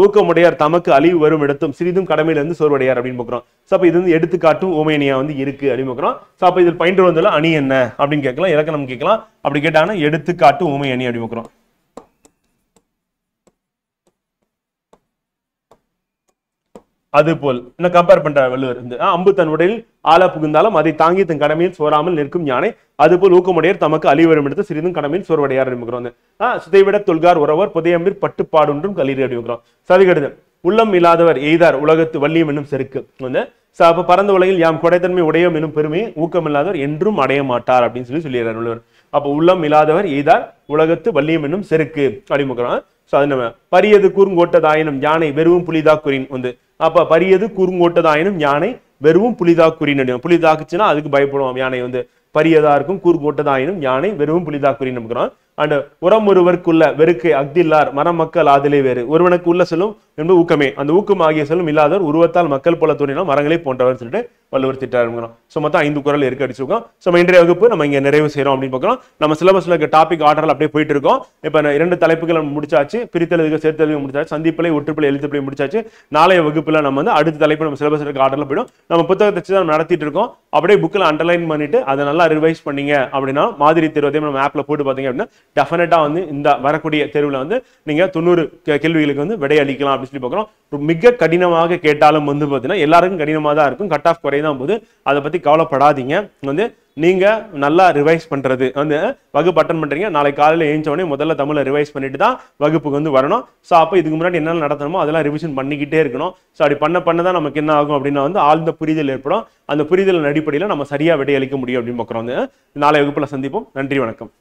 ஊக்கமுடையார் தமக்கு அழிவு வரும் இடத்தும் சிறிதும் கடமையில இருந்து சோர்வடையார் அப்படின்னு பார்க்கிறோம். சோ அப்ப இது வந்து எடுத்துக்காட்டும் ஓமையனியா வந்து இருக்கு அப்படின்னு பார்க்கிறோம். சோ அப்ப இதில் பயின்று வந்தாலும் அணி என்ன அப்படின்னு கேட்கலாம், இலக்கணம் கேட்கலாம். அப்படி கேட்டாங்கன்னா எடுத்துக்காட்டு ஓமையணி அப்படி பார்க்கிறோம். அதுபோல் என்ன கம்பேர் பண்ற வள்ளுவர் வந்து அம்பு தன் உடலில் ஆழ புகுந்தாலும் அதை தாங்கி தன் கடமையில் சோராமல் நிற்கும் யானை அதுபோல் ஊக்கமுடையர் தமக்கு அழிவரும் எடுத்து சிறிதும் கடமையில் சோர்வடையார் அப்படிங்கிறோம். சிதைவிட தொல்கார் உறவர் புதையம்பிற் பட்டு பாடொன்றும் களிர் அப்படிங்கிறோம். சதிகடுது உள்ளம் இல்லாதவர் எய்தார் உலகத்து வள்ளியம் என்னும் செருக்கு வந்து அப்ப பரந்த உலகில் யாம் கொடைத்தன்மை உடையோம் என்னும் பெருமை ஊக்கம் இல்லாதவர் என்றும் அடைய மாட்டார் அப்படின்னு சொல்லிடுறார் வள்ளுவர். அப்ப உள்ளம் இல்லாதவர் எய்தார் உலகத்து வள்ளியம் என்னும் செருக்கு அப்படிங்கிறோம். சோ அது நம்ம பரியது கூர்ங்கோட்டதாயினும் யானை வெறுவும் புலிதா குறின் வந்து அப்ப பரியது கூர்ங்கோட்டதாயினும் யானை வெறுவும் புலிதா குறின். புலிதாக்குச்சுன்னா அதுக்கு பயப்படுவோம். யானை வந்து பரியதா இருக்கும், கூர்ங்கோட்டதாயினும் யானை வெறுவும் புலிதா குறின் நம்புகிறோம். அண்ட் உரம் ஒருவருக்குள்ள வெறுக்கை அக்தில்லார் மரம் மக்கள் ஆதலே வேறு ஒருவனுக்கு உள்ள செல்லும் என்பது ஊக்கமே அந்த ஊக்கம் ஆகிய செல்லும் இல்லாதவர் உருவத்தால் மக்கள் போல தோன்றினால் மரங்களே போன்றவர் சொல்லிட்டு வள்ளுவர் திட்டாருங்கிறோம். ஸோ மொத்தம் 5 குறள் இருக்கு அடிச்சிருக்கோம். ஸோ இன்றைய வகுப்பு நம்ம இங்க நிறைவு செய்யறோம் அப்படின்னு பார்க்கிறோம். நம்ம சிலபஸ்ல இருக்க டாபிக் ஆர்டர் அப்படியே போயிட்டு இருக்கோம். இப்ப 2 தலைப்புகள் முடிச்சாச்சு, பிரித்தெழுதுக சேர்த்தெழுதுக முடிச்சாச்சு, சந்திப்பிலை ஒற்றுப்பிலை எழுத்துப்பிலை முடிச்சாச்சு. நாளைய வகுப்புல நம்ம வந்து அடுத்த தலைப்பு நம்ம சிலபஸ் இருக்க ஆர்டர்ல போயிடும். நம்ம புத்தகத்தை வச்சு தான் நடத்திட்டு இருக்கோம். அப்படியே புக்கில் அண்டர்லைன் பண்ணிட்டு அதை நல்லா ரிவைஸ் பண்ணீங்க அப்படின்னா மாதிரி தேர்வு நம்ம ஆப்ல போட்டு பார்த்தீங்க அப்படின்னா டெஃபினட்டா வந்து இந்த வரக்கூடிய தேர்வுல வந்து நீங்க 90 கேள்விகளுக்கு வந்து விடை அளிக்கலாம் அப்படின்னு சொல்லி பார்க்கிறோம். மிக கடினமாக கேட்டாலும் வந்து பாத்தீங்கன்னா எல்லாருக்கும் கடினமா தான் இருக்கும், கட் ஆஃப் குறைதான் போது. அதை பத்தி கவலைப்படாதீங்க. வந்து நீங்க நல்லா ரிவைஸ் பண்றது வந்து வகுப்பு அட்டன் பண்றீங்க, நாளை காலையில எழுந்தோடனே முதல்ல தமிழை ரிவைஸ் பண்ணிட்டு தான் வகுப்புக்கு வந்து வரணும். ஸோ அப்போ இதுக்கு முன்னாடி என்ன நடத்தணுமோ அதெல்லாம் ரிவிஷன் பண்ணிக்கிட்டே இருக்கணும். ஸோ அப்படி பண்ண தான் நமக்கு என்ன ஆகும் அப்படின்னா வந்து ஆழ்ந்த புரிதல் ஏற்படும். அந்த புரிதலின் அடிப்படையில் நம்ம சரியா விடை அளிக்க முடியும் அப்படின்னு பார்க்குறோம். வந்து நாளை வகுப்புல சந்திப்போம். நன்றி, வணக்கம்.